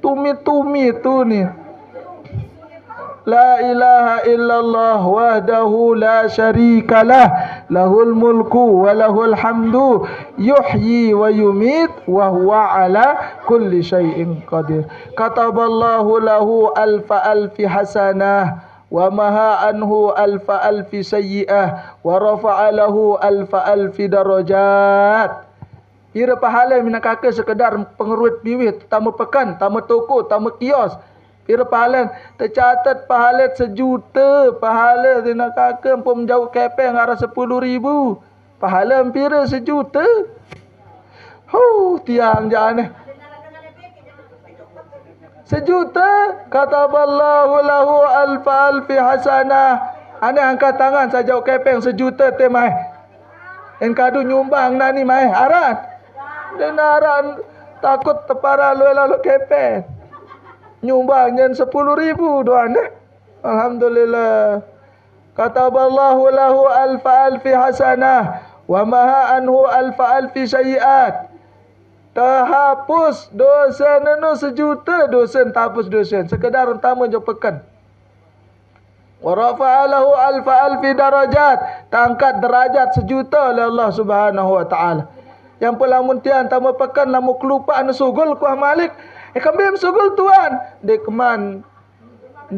Tumit-tumit tu ni. La ilaha illallah wahdahu la syarikalah, lahul mulku wa lahul hamdu yuhyi wa yumit wa huwa ala kulli syai'in qadir. Kataballahu lahu alfi hasanah wa maha anhu alfi sayyi'ah wa rafa'a lahu alfi darajat. Kira pahala mina kakak sekedar pengerut biwit, tamu pekan, tamu toko, tamu kios. Kira pahala tercatat pahala 1 juta, pahala mina kakak pun menjauh kepeng arah 10,000. Pahala hampir 1 juta. Tiang jangan 1 juta, kataballahu lahu alfi hasanah. Ane angkat tangan saja kepeng 1 juta te mai. En kadu nyumbang nani mai aran. Dan aran takut tepara lalu kepeng. Nyumbang jen 10,000 doan deh. Alhamdulillah. Kataballahu lahu alfi hasanah wa maha anhu alfi sayyi'at. Terhapus dosa nenu 1 juta dosa, terhapus dosa. Sekedar utama je pekan. Wa rafa'a lahu alfi darajat. Tangkat derajat 1 juta oleh Allah Subhanahu wa taala. Yang pelamun tian tamu pekan lamu kelupaan sugul kuah malik. Kambing sugul tuan. Dia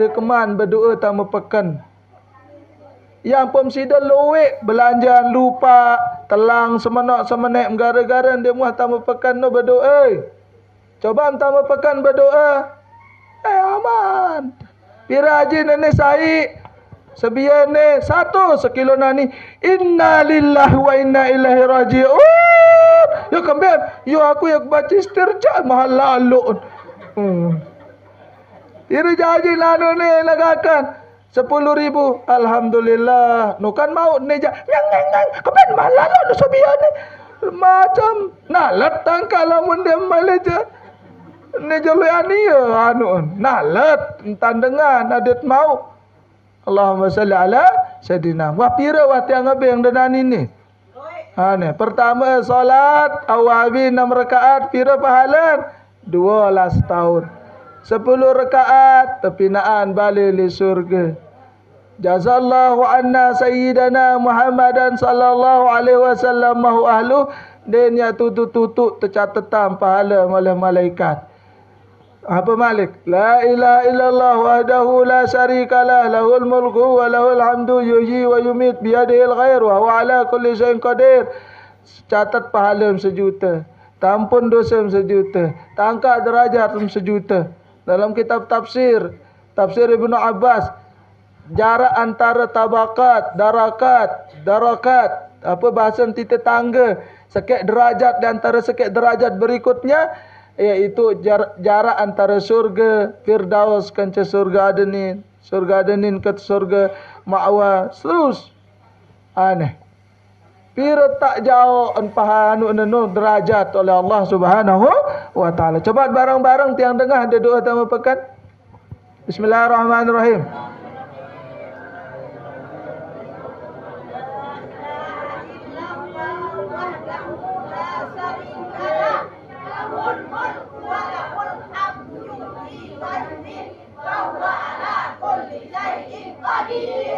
keman berdoa tamu pekan. Yang pemsida luwek belanjaan lupa telang semenek gara-gara dia muah tamu pekan no berdoa. Coba tamu pekan berdoa. Aman. Pirajin ni sai sebiane 1 sekilo nani. Inna lillahi wa inna ilaihi raji'un. Ya kambing, yo aku yang baca istirja mahal lalu. Irjaji lalu ni lagakan 10,000. Alhamdulillah. Nukan mau neja. Yang. Kepen malah lo sobian ni. Macam nalat tangkal lamun dia maleja. Neja lu ani ya anu. Nalat tandengan adat mau. Allahumma salli ala sayidina. Wah pira wah tiang abeng dan ini. Pertama solat awabi 6 rakaat pira pahalan 12 tahun. 10 rakaat terpinaan balik li surga. Jazallahu anna sayyidana Muhammadan sallallahu alaihi wasallam mahu ahlu. Dan ya tutup tercatatan pahala oleh malaikat. Apa malik? La ilaha illallah wahdahu la syarikalah, lahul mulku wa lahul hamdu yuhyi wa yumit biyadihil khair wa huwa ala kulli syai'in qadir. Catat pahala 1 juta. Tampun dosa 1 juta. Tangkat derajat 1 juta. Dalam kitab tafsir Ibnu Abbas, jarak antara tabakat, darakat, apa bahasa titik tangga, sekek derajat di antara sekek derajat berikutnya, iaitu jarak antara surga Firdaus kanca surga Adenin ke surga Ma'wa, terus aneh. Pira tak jauh pahanu nenu derajat oleh Allah Subhanahu wa taala. Coba bareng-bareng tiang dengar ada doa tamu pekan. Bismillahirrahmanirrahim.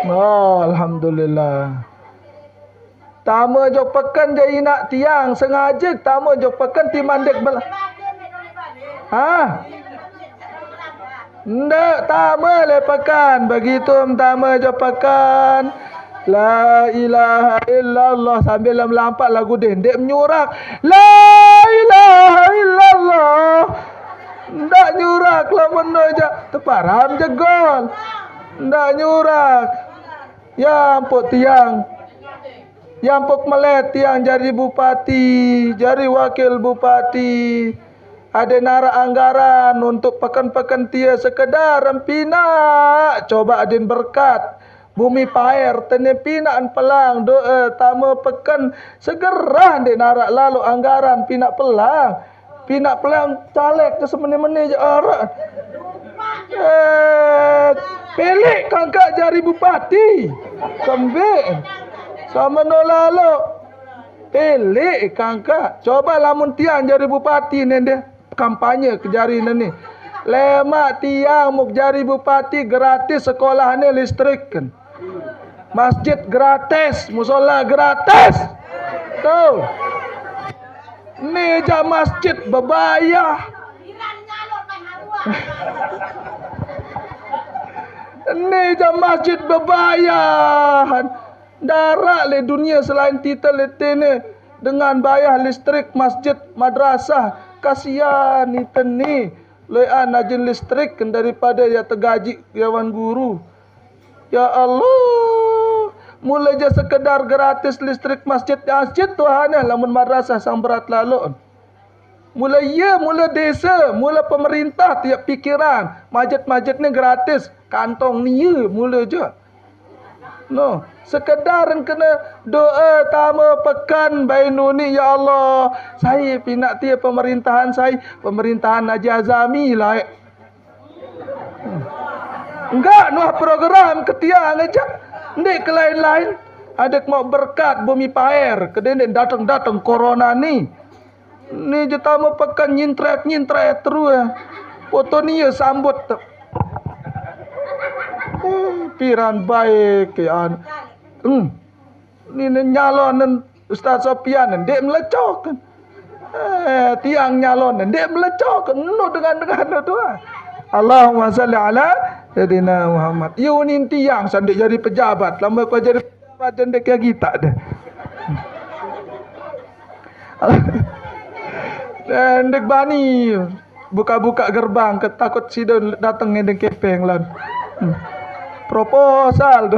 Oh, alhamdulillah. Tamu jok pekan jadi nak tiang sengaja tamu jok pekan ti mandek bel. Ha? Ndak, tama lepakan. Begitu tama je pakan. La ilaha illallah sambil melampak lagu dendek menyurak. La ilaha illallah. Ndak nyurak lamun aja teparam jegol. Ndak nyurak. Ya ampun tiang. Ya ampun melet tiang jadi bupati, jadi wakil bupati. Ada nara anggaran untuk pekan-pekan tia sekedar empina. Coba adin berkat. Bumi pair tene pinaan pelang doa tamu pekan segera de nara lalu anggaran pina pelang. Pina pelang caleg ke semene-mene je orang. Pelik kangkak jari bupati. Kembik. Sama no lalu. Pelik kangkak. Coba lamun tiang jari bupati nende kampanye ke jari ni. Lemak tiang muk jari bupati gratis sekolahnya listrik kan. Masjid gratis, musola gratis. Tuh. Ni jam masjid berbayar. Ni jam masjid berbayar. Darak le dunia selain kita letene dengan bayar listrik masjid madrasah. Kasihan kita ni lean najin listrik daripada ya tergaji kawan guru. Ya Allah, mulai je sekedar gratis listrik masjid Tuhan lamun madrasah sang berat lalu. Mula desa, mula pemerintah tiap pikiran. Masjid ni gratis, kantong ni mula je. No, sekedar kena doa tama pekan bainu ni ya Allah. Saya pinak tia pemerintahan saya, pemerintahan Haji Azami lah. Enggak nuah program ketiang aja. Ndik ke lain-lain. Ada mau berkat bumi pair, kedendek datang corona ni. Ni je tama pekan nyintret terus. Foto ni ya sambut. Piran baik kian. Ni nyalon Ustaz Sofian ndek melecok. Tiang nyalon ndek melecok. Nu dengan tu. Allahumma salli ala Sayyidina Muhammad. You ni tiang sandik jadi pejabat. Lama kau jadi pejabat ndek kayak kita dah. Ndek bani buka-buka gerbang ketakut sidon datang ngedeng kepeng lan. Proposal tu.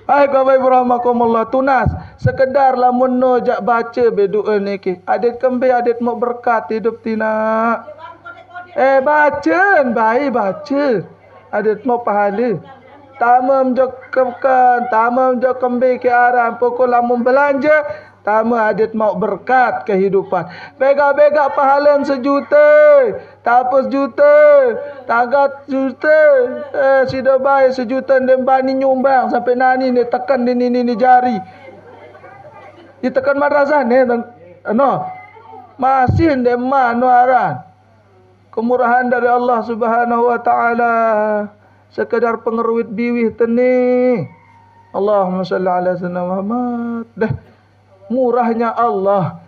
Hai kawan berahmakumullah tunas sekedar lamun no jak baca bedoa ni ke. Adet kembe adet mau berkat hidup tina. Baca baik baca. Adet mau pahala. Tamam jok kekan, tamam jok kembe ke arah pokok lamun belanja. Tama adet mau berkat kehidupan. Bega-bega pahala 1 juta. Tapus juta. Tagat juta. Sida baik 1 juta. Dan bani nyumbang. Sampai nani ni tekan ni jari. Dia tekan madrasah ni. No. Masih ni no aran. Kemurahan dari Allah Subhanahu Wa Taala. Sekadar pengeruit biwih teni. Allahumma salli ala sayyidina Muhammad. Dah. Murahnya Allah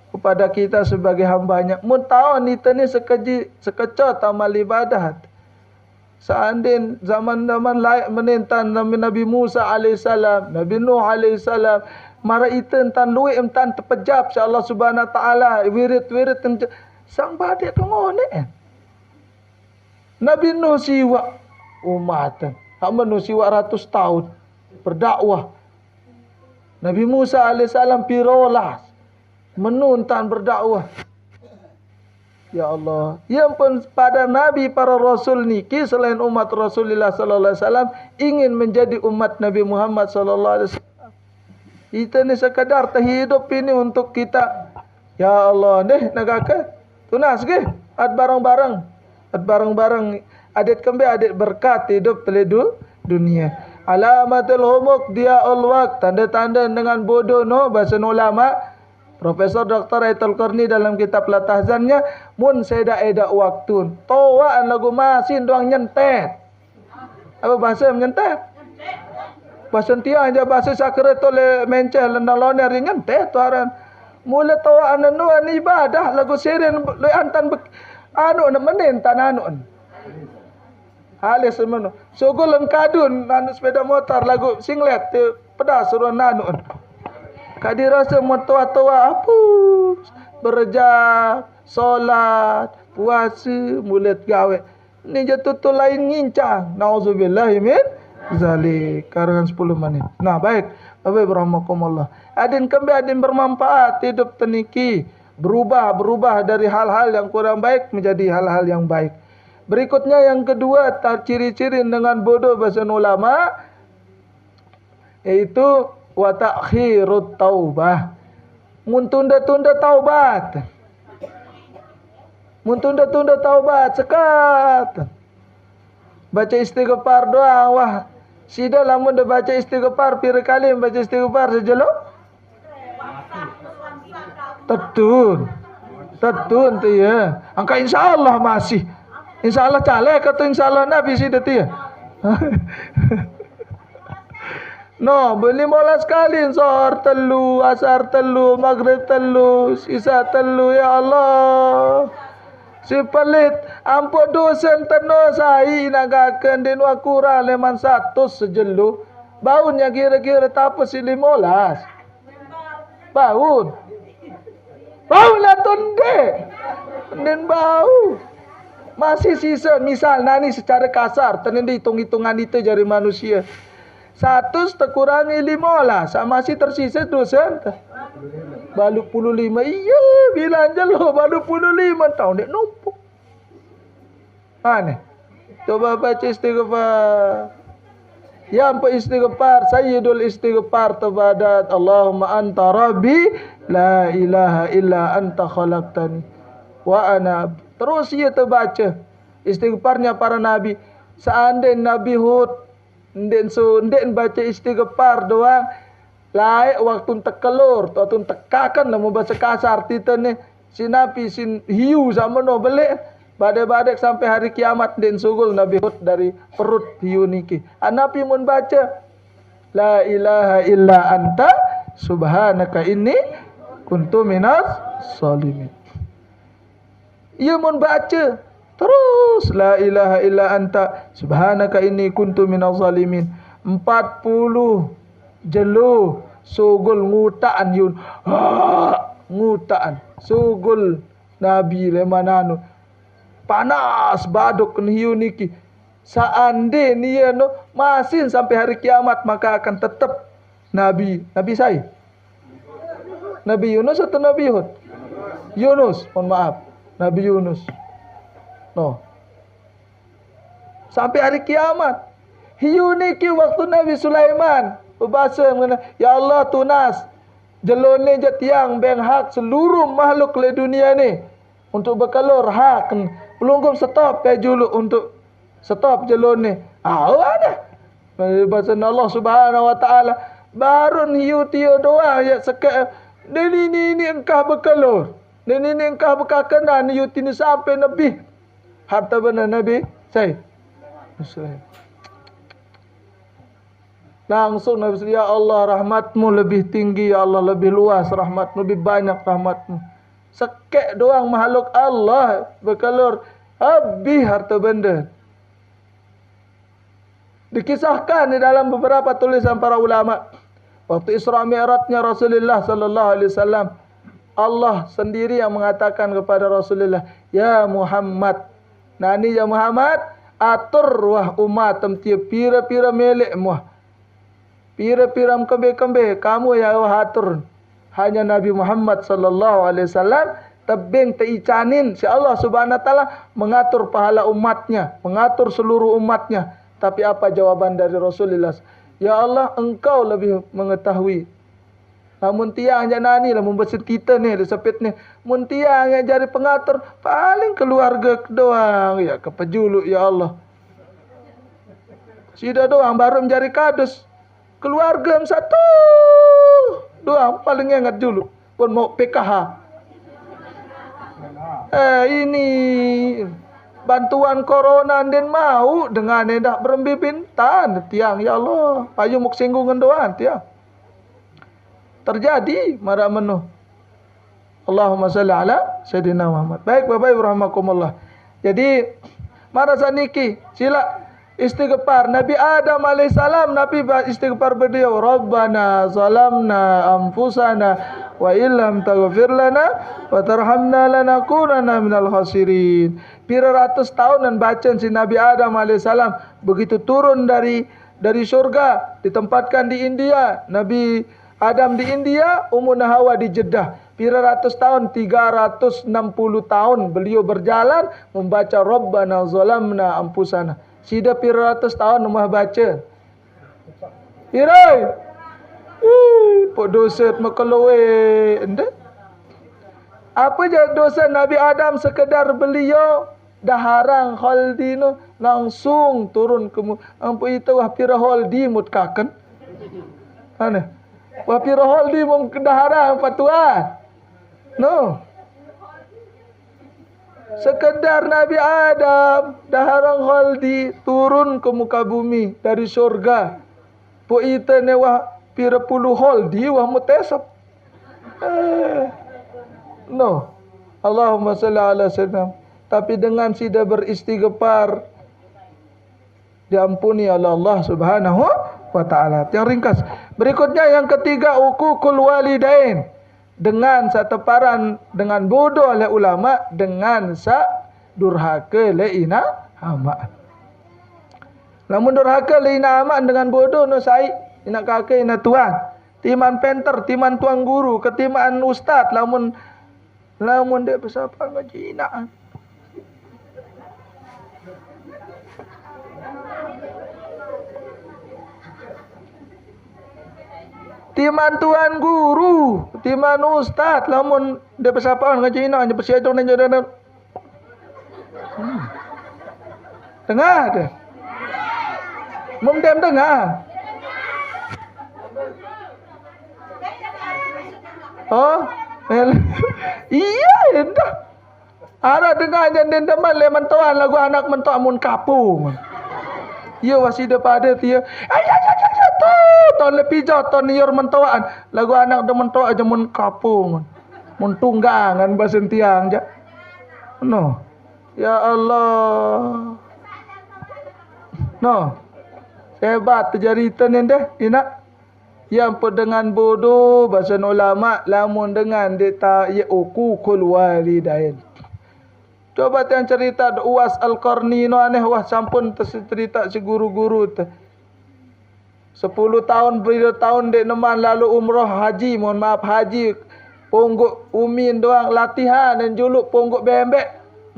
kepada kita sebagai hambanya. Mun tahu ni tani sekecot amal ibadat. Seandainya zaman-zaman layak menentan Nabi Musa alaihissalam, Nabi Nuh alaihissalam, mara iten tan luwe tan terpejap si Allah Subhanahu taala wirid-wirid sang badik kengone. Nabi Nuh siwa umatan. Hak Nuh siwa 100 tahun berdakwah. Nabi Musa alaihissalam pirolas menuntan berdakwah. Ya Allah, yang pun pada Nabi para Rasul niki selain umat Rasulullah sallallahu alaihi wasallam ingin menjadi umat Nabi Muhammad sallallahu alaihi wasallam. Kita ni sekadar terhidup ini untuk kita. Ya Allah, deh nagaka tunas ke? Ad barang-barang, adat kembe adat berkat hidup peledu dunia. Alamatul humuk dia ulwak, tanda-tanda dengan bodoh no bahasa ulama. Profesor Dr. Aitul Qarni dalam kitab Latahzannya mun seda eda waktu tawaan lagu masin doang nyentet. Apa bahasa menyentet? Bahasa tiang aja bahasa sakret oleh menceh lendalone ringan teh tuaran. Mula tawaan nu ibadah lagu sirin lu antan anu na menin tananun. Halis meno. Sugul kadun anu sepeda motor lagu singlet pedas suruh nanun. Kadi rasa mertua-tua hapus. Berjak, solat, puasa, mulut gawe. Ni jatuh tu lain ngincang. Nauzubillahi min zalik. Karangan 10 menit. Nah, baik. Bapak rahmakumullah. Adin kembe adin bermanfaat hidup teniki. Berubah dari hal-hal yang kurang baik menjadi hal-hal yang baik. Berikutnya yang kedua, ciri-ciri dengan bodoh bahasa ulama yaitu wa ta'khirut taubah. Mun tunda-tunda taubat. Mun tunda-tunda taubat sekat. Baca istighfar doang wah. Sida lamun dah baca istighfar pira kali baca istighfar sejelo? Tetun tu ya. Angka insyaallah masih. Insyaallah calek atau insyaallah Nabi sida tu ya. No, 15 kali zuhur telu, asar telu, maghrib telu, isya telu ya Allah. Si pelit ampun dosen teno sai nagakeun din wa kurang leman 100 sejelu. Baunnya kira-kira tapa si 15. Baun. Baun lah tunde. Den bau. Masih sisa misal nani secara kasar tenan hitung-hitungan itu jari manusia. 100 terkurangi 15 sama masih tersisa dosen. Balu 15. Iya, bilang je lo balu 15 tahun dek numpuk. Mana? Coba baca istighfar. Yang istighfar sayyidul istighfar tabadat Allahumma anta rabbi la ilaha illa anta khalaqtani wa ana. Terus ia terbaca istighfarnya para nabi. Seandainya Nabi Hud ndek baca istighfar doang laik waktu tekelur waktu tekakan lah bahasa kasar tita ni si Nabi sin hiu sama no belik badai-badai sampai hari kiamat den sugul Nabi Hud dari perut hiu niki. Nabi mun baca la ilaha illa anta subhanaka inni kuntu minas zalimin. Ia mun baca terus la ilaha illa anta subhanaka inni kuntu minaz zalimin 40 jelu sugul ngutaan yun ngutaan sugul nabi lemananu panas baduk hiu niki saande niya no masin sampai hari kiamat maka akan tetap nabi saya Nabi Yunus atau Nabi Hud? Yunus, mohon maaf, Nabi Yunus. No. Sampai hari kiamat. Hiu niki waktu Nabi Sulaiman berbahasa mengenai ya Allah tunas jelone je tiang beng hak seluruh makhluk le dunia ni untuk berkelur hak pelunggum stop pe julu untuk stop jelone. Ada. Bahasa Allah Subhanahu wa taala barun hiu tio doa ya sekat ini engkau berkelur. Ini engkau berkakenan hiu tini sampai Nabi harta benar Nabi saya Muslim. Langsung Nabi ya Allah rahmatmu lebih tinggi ya Allah lebih luas rahmatmu lebih banyak rahmatmu. Sekek doang makhluk Allah berkelur habis harta benda. Dikisahkan di dalam beberapa tulisan para ulama waktu Isra Mi'rajnya Rasulullah sallallahu alaihi wasallam Allah sendiri yang mengatakan kepada Rasulullah ya Muhammad nani ya Muhammad atur wah umat tiap pira-pira milik muah. Pira-pira kembe-kembe kamu ya atur. Hanya Nabi Muhammad sallallahu alaihi wasallam tebing teicanin si Allah Subhanahu wa taala mengatur pahala umatnya, mengatur seluruh umatnya. Tapi apa jawaban dari Rasulullah? Ya Allah, engkau lebih mengetahui. Namun tiang janani lah membesit kita ni disepit ni. Mun tiang yang jadi pengatur paling keluarga doang ya kepejuluk ya Allah. Sida doang baru menjadi kades. Keluarga satu doang paling ingat dulu pun mau PKH. Ini bantuan corona den mau dengan hendak berembibintan tiang ya Allah. Ayo muk singgungan doang tiang. Terjadi marah menuh. Allahumma salli ala Sayyidina Muhammad. Baik Bapak Ibu rahimakumullah. Jadi marasa niki sila istighfar Nabi Adam alaihissalam, Nabi istighfar beliau, Rabbana zalamna anfusana wa illam taghfir lana wa tarhamna lanakunanna minal khasirin. Pira ratus tahunan bacaan si Nabi Adam alaihissalam begitu turun dari surga, ditempatkan di India. Nabi Adam di India, Ummuna Hawa di Jeddah. Pira ratus tahun, 360 tahun beliau berjalan membaca Rabbana zalamna anfusana. Sida pira ratus tahun rumah baca. Irai. Pok dosa makalowe. Ende. Apa je dosa Nabi Adam sekedar beliau dah harang khaldi no langsung turun ke ampu itu wah pira khaldi mutkakan. Mana? Wah pira khaldi mung dah harang patuan. No. Sekedar Nabi Adam daharang khaldi turun ke muka bumi dari surga. Po ita ne wah pira puluh khaldi wah mutesab. No. Allahumma salli ala sayyidina. Tapi dengan sida beristighfar diampuni oleh Allah Subhanahu wa taala. Yang ringkas. Berikutnya yang ketiga, uququl walidain. Dengan sateparan dengan bodoh oleh ulama, dengan sa durhaka le ina ama. Lamun durhaka le ina ama dengan bodoh no sai ina kakek ina tuan. Timan penter, timan tuan guru, ketimaan ustaz lamun dia pesapa ngaji ina. Timan tuan guru, timan ustaz, lamun dia persapaan ngaji ina hanya persiapan dan jodoh. Dengar dia. Mumdem dengar. Oh, iya dah. Ara dengar jangan deman le mentuan lagu anak mentok mun kapung. Ia wasida pada dia. Ton lebih jauh ton yor mentoan. Lagu anak dah mentoa aja mun kapung. Mun tunggangan basen tiang ja. No. Ya Allah. No. Hebat terjadi nende ina. Yang dengan bodoh bahasa ulama lamun dengan deta ya uququl walidain. Coba yang cerita Uwas Al-Qarni no aneh wah sampun cerita si guru-guru tu. 10 tahun beri tahun dek neman lalu umrah haji, mohon maaf haji. Ponggok umin doang latihan dan juluk ponggok bembek.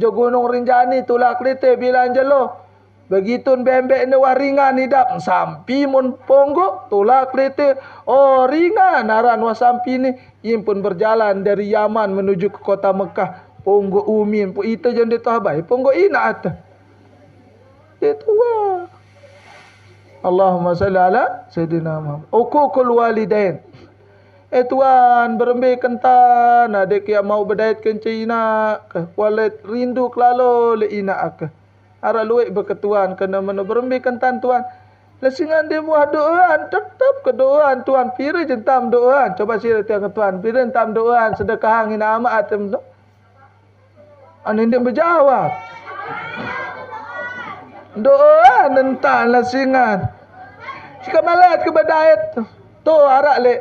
Jo Gunung Rinjani tulak lite bilang jelo. Begitu bembek ni wah ringan hidap sampi mun ponggok tulak lite. Oh ringan naran wah sampi ni. Ia pun berjalan dari Yaman menuju ke kota Mekah. Ponggok umin pun itu jangan dia tahu baik. Ponggok ina atas. Itu wah. Allahumma salli ala Sayyidina Muhammad. Uququl walidain. Tuan berembe kentan adik yang mau berdait kencina ke walet rindu kelalo le ina ke. Ara luik berketuan kena mana berembe kentan tuan. Lesingan dia muah doaan tetap ke doaan tuan pira jentam doaan. Coba sira tiang ke tuan pira jentam doaan sedekah ina amat atem tu. Ane dia berjawab. Doa nentan lasingan. Jika malat ke badait tu arak le.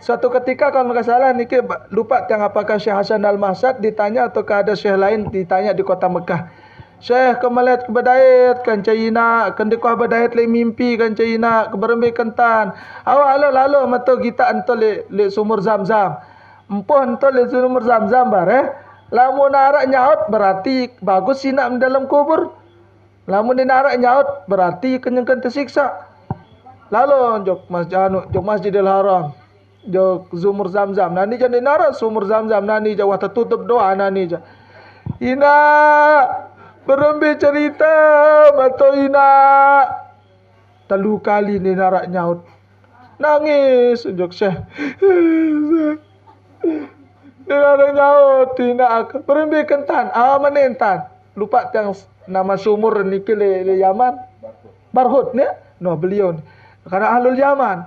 Suatu ketika kalau enggak salah niki lupa tiang apakah Syekh Hasan Al-Mahsad ditanya ataukah ada syekh lain ditanya di kota Mekah. Syekh kemalat ke badait kan Cina, kan dikah badait le mimpi kan Cina ke berembe kentan. Awak lalu mato kita antol le sumur Zam-Zam. Empoh antol le sumur Zam-Zam bare. Lamun arak nyaut berarti bagus sinak dalam kubur. Lamun dia narak nyaut berarti kenyangkan tersiksa. Lalu jok Masjidil Haram, jok sumur Zam-Zam. Nani jangan narak sumur Zam-Zam. Nani jawah tertutup doa nani jah. Ina berembe cerita atau ina telu kali ni narak nyaut. Nangis jok Syekh. Dia nyaut tina ak berembe kentan. Menentan. Lupa yang nama sumur niki le Yaman. Barhut ni. No beliau ni. Karena ahlul Yaman.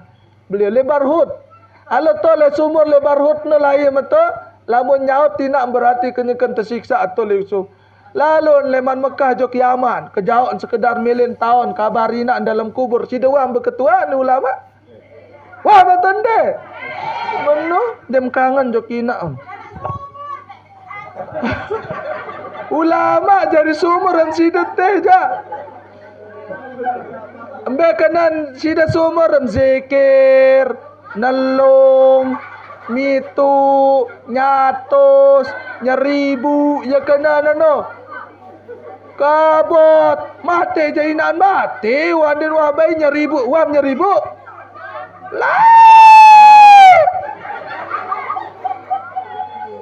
Beliau le Barhut. Alo to le sumur le Barhut no lain meto. Lamun nyaut tina berarti kenyakan tersiksa atau le so. Lalu leman Mekah jo kiamat, kejauhan sekedar milion tahun, kabar inak dalam kubur. Si dewang berketuan ulama. Wah betul deh. Menu dem kangen jo kinak. Ulama jadi sumur dan sidat teh ja. Ambil kanan sidat sumur zikir, nalung, mitu, nyatos, nyeribu, ya kanan no. Kabut, mati jainan mati, wadin wabai nyeribu, wam nyeribu. Lah.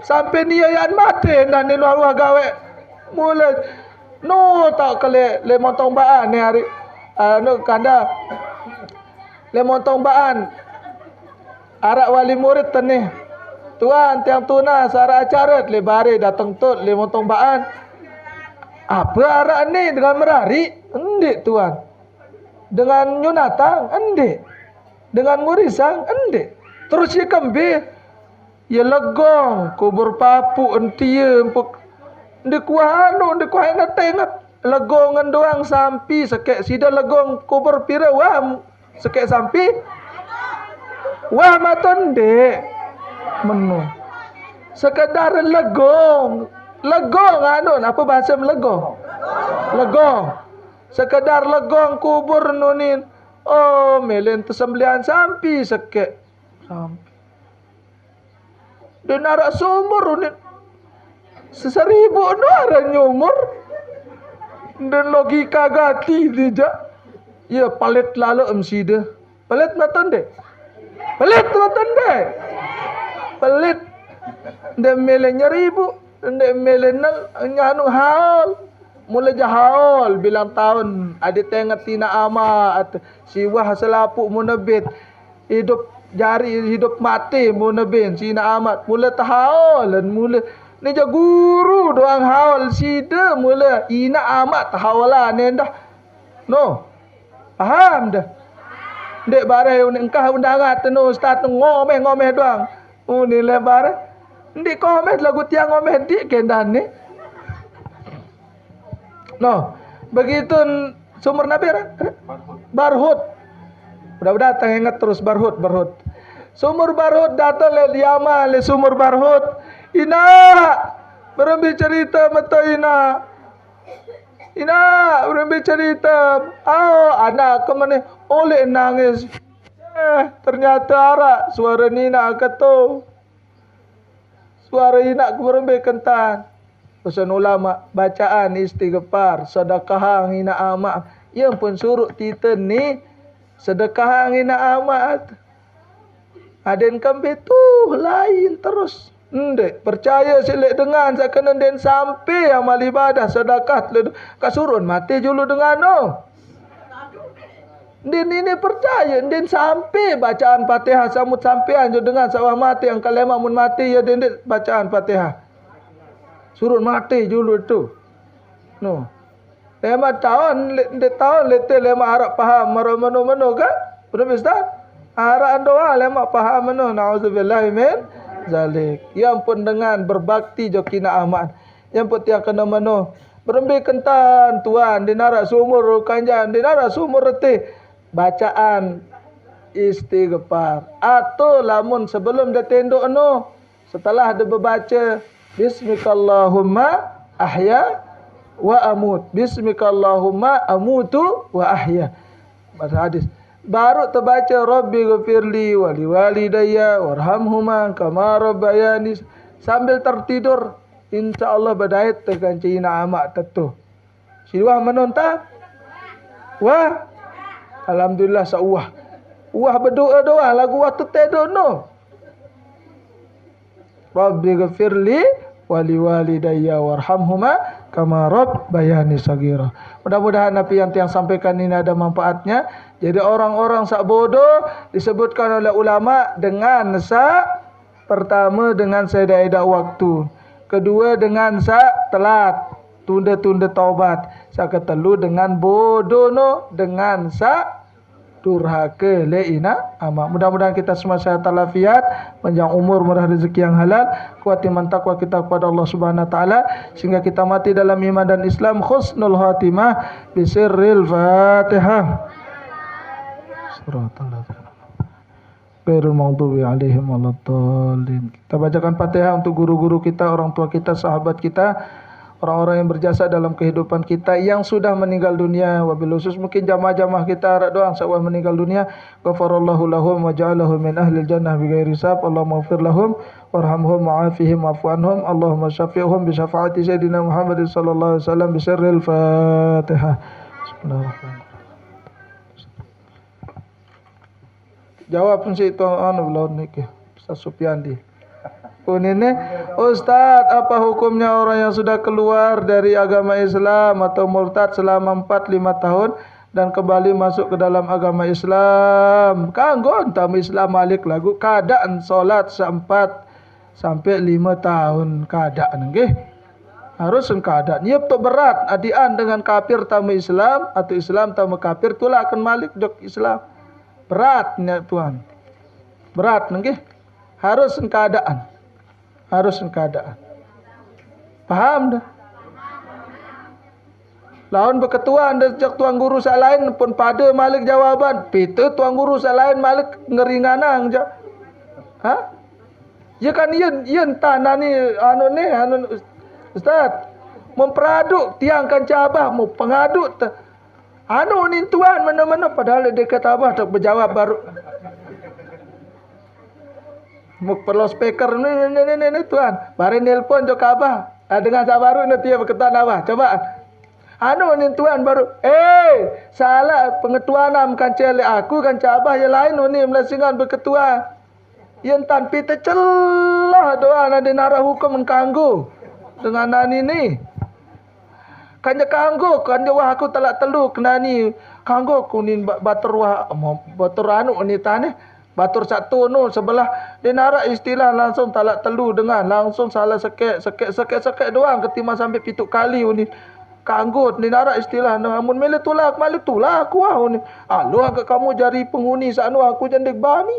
Sampai niayan mati dan ni luar gawe. Mulai no tak kale le montong baan ni hari no kanda le montong baan arak wali murid tani tuan tiang tuna sara acara le bare datang tot le montong baan apa arak ni dengan merari endik tuan dengan nyunatang endik dengan murisang endik terus ye kembe ye legong kubur papu entie empuk ndek kuah anu ndek kuah ingat legong doang sampi sekek sida legong kubur pira wam sekek sampi wah maton dek menu sekedar legong anu apa bahasa legong sekedar legong kubur nunin oh melen tersembelihan sampi sekek sampi dan arak sumur nunin 1000 orang nyumur dan logika gati tidak ya palit lalu emsida palit maton deh palit dan melenya 1000 dan melenya nyanu hal mulai jahal bilang tahun ada tengah tina amat siwah selapuk munabit hidup jari hidup mati munabin sina amat mulai tahal dan mulai ni je guru doang haul sida mula ina amat hawala nendah no paham dah dek bare engkah undangan tenu ustaz ngomeh doang ni lebar ndik komeh lagu tiang ngomeh dik kendan ni no begitu sumur nabi barhut mudah-mudahan datang ingat terus barhut sumur barhut datang le Yaman le sumur barhut ina berembi cerita mata ina berembi cerita anak kemana oleh nangis ternyata arak suara nina kata suara ina berembi kentan pesan ulama bacaan istighfar sedekah ina amat yang pun suruh titen ni sedekah ina amat aden kambe tu lain terus ndek percaya silek dengan sakana den sampai amal ibadah sedekah kasurun mati julu dengan no den ini percaya den sampai bacaan Fatihah samut sampean jo dengan sawah mati yang kalemah mun mati ya den bacaan Fatihah surun mati julu tu no lema tahun lete lema harap paham mano kan betul ustaz harap doa lema paham mano nauzubillahi min zalik yang pun dengan berbakti jokina aman yang pun tiang kena mano berembi kentan tuan dinara sumur kanjan dinara sumur reti bacaan istighfar atau lamun sebelum dia tenduk no setelah dia berbaca bismikallahumma ahya wa amut bismikallahumma amutu wa ahya bahasa hadis baru terbaca Rabbi ghafirli wa liwalidayya warhamhuma kama rabbayani sambil tertidur insyaallah badait tekan cina amak tetu siwah menonta wah alhamdulillah sauah wah berdoa doa lagu waktu tedono Rabbi ghafirli wa liwalidayya warhamhuma kama rabbayani saghira. Mudah-mudahan apa yang tiang sampaikan ini ada manfaatnya. Jadi orang-orang sak bodoh disebutkan oleh ulama dengan pertama dengan sedaedah waktu, kedua dengan telat, tunda-tunda taubat, sak ketelu dengan bodoh no dengan durhaka leina ama. Mudah-mudahan kita semua sehat walafiat, panjang umur, murah rezeki yang halal, kuat iman takwa kita kepada Allah Subhanahu wa taala sehingga kita mati dalam iman dan Islam, husnul khatimah bisirril Fatihah. Ghairil maghdubi alaihim waladdallin. Kita bacakan Fatihah untuk guru-guru kita, orang tua kita, sahabat kita, orang-orang yang berjasa dalam kehidupan kita yang sudah meninggal dunia. Wabil khusus mungkin jamaah-jamaah kita harap doang sahabat meninggal dunia. Ghafarallahu lahum wa ja'alahu min ahlil jannah bighairi hisab. Allahumma ighfir lahum warhamhum wa'afihim wa'fu anhum. Allahumma syafi'hum bi syafaati sayyidina Muhammadin sallallahu alaihi wasallam bi sirril Fatihah. Bismillahirrahmanirrahim. Jawab pun si tuan anu belum ni Ustaz Supiandi. Ini Ustaz, apa hukumnya orang yang sudah keluar dari agama Islam atau murtad selama 4-5 tahun dan kembali masuk ke dalam agama Islam? Kanggo tamu Islam malik lagu keadaan solat 4 sampai 5 tahun keadaan nggih. Harus keadaan. Ia betul berat adian dengan kafir tamu Islam atau Islam tamu kafir itulah akan malik dok Islam. Beratnya Tuhan. Berat nggih. Harus keadaan. Harus keadaan. Paham dah? Lawan berketuan dah sejak tuan guru sak lain pun pada malik jawaban. Pita tuan guru sak lain malik ngeringanang je. Ha? Ya kan ia entah nani anu Ustaz. Memperaduk tiang kancabah mu pengaduk anu ni tuan mana-mana padahal dia kata abah tak berjawab baru. Muk perlu speaker ni tuan. Bari nelpon jo ka abah. Dengan sabaru nanti dia berketan abah. Coba. Anu ni tuan baru. Salah pengetuanam kan cele aku kan abah yang lain ni melasingan berketua. Yen tan pita celah doa na dinara hukum mengkanggu dengan nani ni. Kanja kanggo kanja wah aku talak telu kena ni kanggo kunin batur wah batur anu ni taneh batur satu no sebelah dinara istilah langsung talak telu dengan langsung salah sekek doang ketima sampai 7 kali ni kanggo dinara istilah namun mele tulak aku ni alu agak kamu jari penghuni sanu aku jandek bani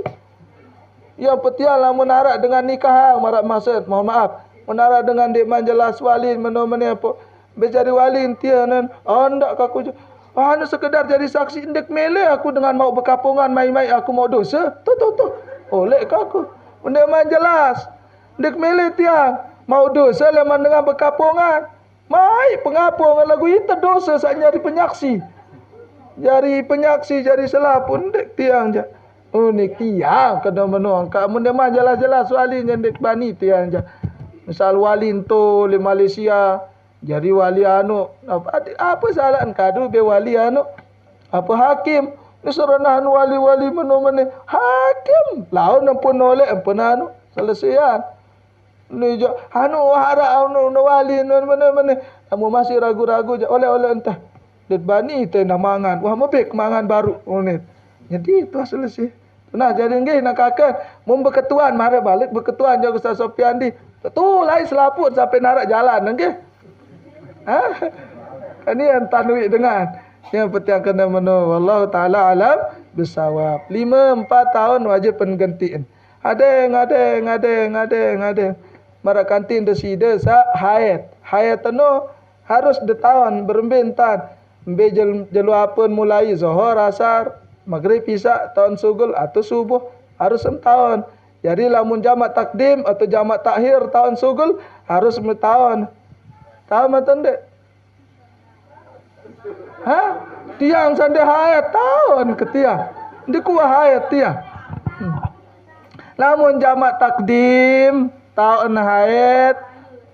ya petia lamun arak dengan nikah marak maksud mohon maaf menarak dengan dek manjelas wali menomene apa berjadi wali tianan ndak aku anu sekedar jadi saksi indek mele aku dengan mau berkapungan mai-mai aku mau dosa tu oleh aku benda man jelas indek mele tiang mau dosa leman dengan berkapungan mai pengapungan lagu itu dosa sak nyari penyaksi jadi salah pun indek tiang je ni tiang kena menuang kamu dia man jelas-jelas wali indek bani tiang je misal wali tu di Malaysia jadi wali anu apa salahan kadu be wali anu apa hakim ni serenahan wali-wali menomene hakim laun ampun oleh ampun anu selesaian ni jo anu hara anu wali mana amu masih ragu-ragu je oleh entah det bani teh namangan wah mebek mangan baru ni jadi itu selesai nah jadi nggih nak kakak mun berketuan mari balik berketuan jo Ustaz Sofiandi tu lain selaput sampai narak jalan nggih. Ini yang tanwi dengan yang penting kena menu wallahu taala alam bisawab. 5-4 tahun wajib penggantian. Ada marak kantin deside sa hayat no harus ditahun berbentan mbe jelu apun mulai zuhur asar maghrib isya tahun sugul atau subuh harus setahun. Jadi lamun jamak takdim atau jamak takhir tahun sugul harus setahun. Tahu matan dek? Tiang sande hayat tahun ke tiang. Di kuah hayat tiang. Lamun jamak takdim tahun hayat.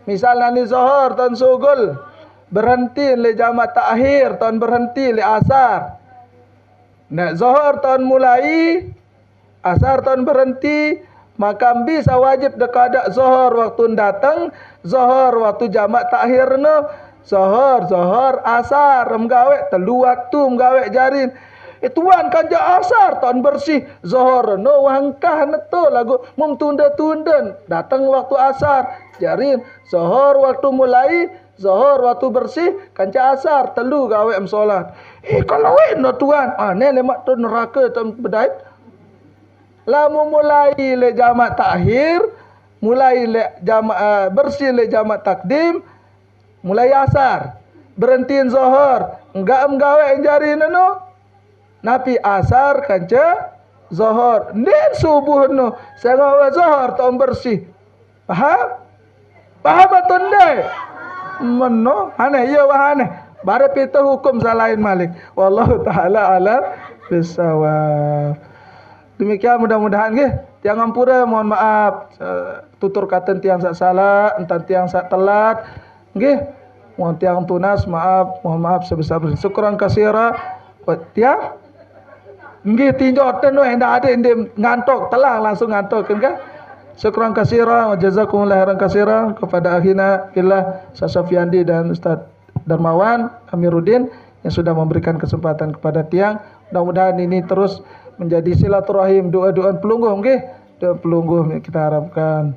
Misalnya ni zuhur tahun sugul. Berhenti le jamak takhir tahun berhenti le asar. Nak zuhur tahun mulai. Asar tahun berhenti. Maka bisa wajib dekat zuhur waktu datang, zuhur waktu jamak takhir no, zuhur asar mgawe telu waktu mgawe jarin. Tuan kan ja asar tahun bersih zuhur no wangkah neto lagu mung tunda datang waktu asar jarin zuhur waktu mulai Zuhur waktu bersih, kanca asar, telu gawe am solat. Kalau no tuan, ne lemak tu neraka tu bedai. Lamu mulai le jamak takhir, mulai le jamak bersih le jamak takdim, mulai asar. Berhentiin zuhur, enggak gawe jari no. Napi asar kanca zuhur. Nen subuh no, saya gawe zuhur tu bersih. Paham? Paham atau ndai? Meno, aneh ya aneh. Bare pita hukum salahin malik. Wallahu taala alam bisawab. Demikian mudah-mudahan nggih. Tiang ampura mohon maaf tutur kata tiang sak salah, entan tiang sak telat. Nggih. Mohon tiang tunas mohon maaf sebesar-besar. Syukran kasira buat tiang. Nggih tinjau tenu hendak ada ende ngantuk, telah langsung ngantuk kan? Syukran kasira wa jazakumullah khairan kasira kepada akhina fillah Sasafiandi dan Ustaz Darmawan Amiruddin yang sudah memberikan kesempatan kepada tiang. Mudah-mudahan ini terus menjadi silaturahim, doa-doa pelungguh nggih. Doa pelungguh kita harapkan.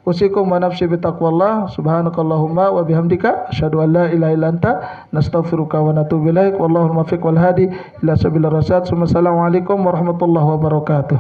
Usikum wa nafsi bi taqwallah. Subhanakallahumma wa bihamdika asyhadu an la ilaha illa anta nastaghfiruka wa natubu ilaik. Wallahul muwaffiq wal hadi ila sabilir rasyad. Assalamualaikum warahmatullahi wabarakatuh.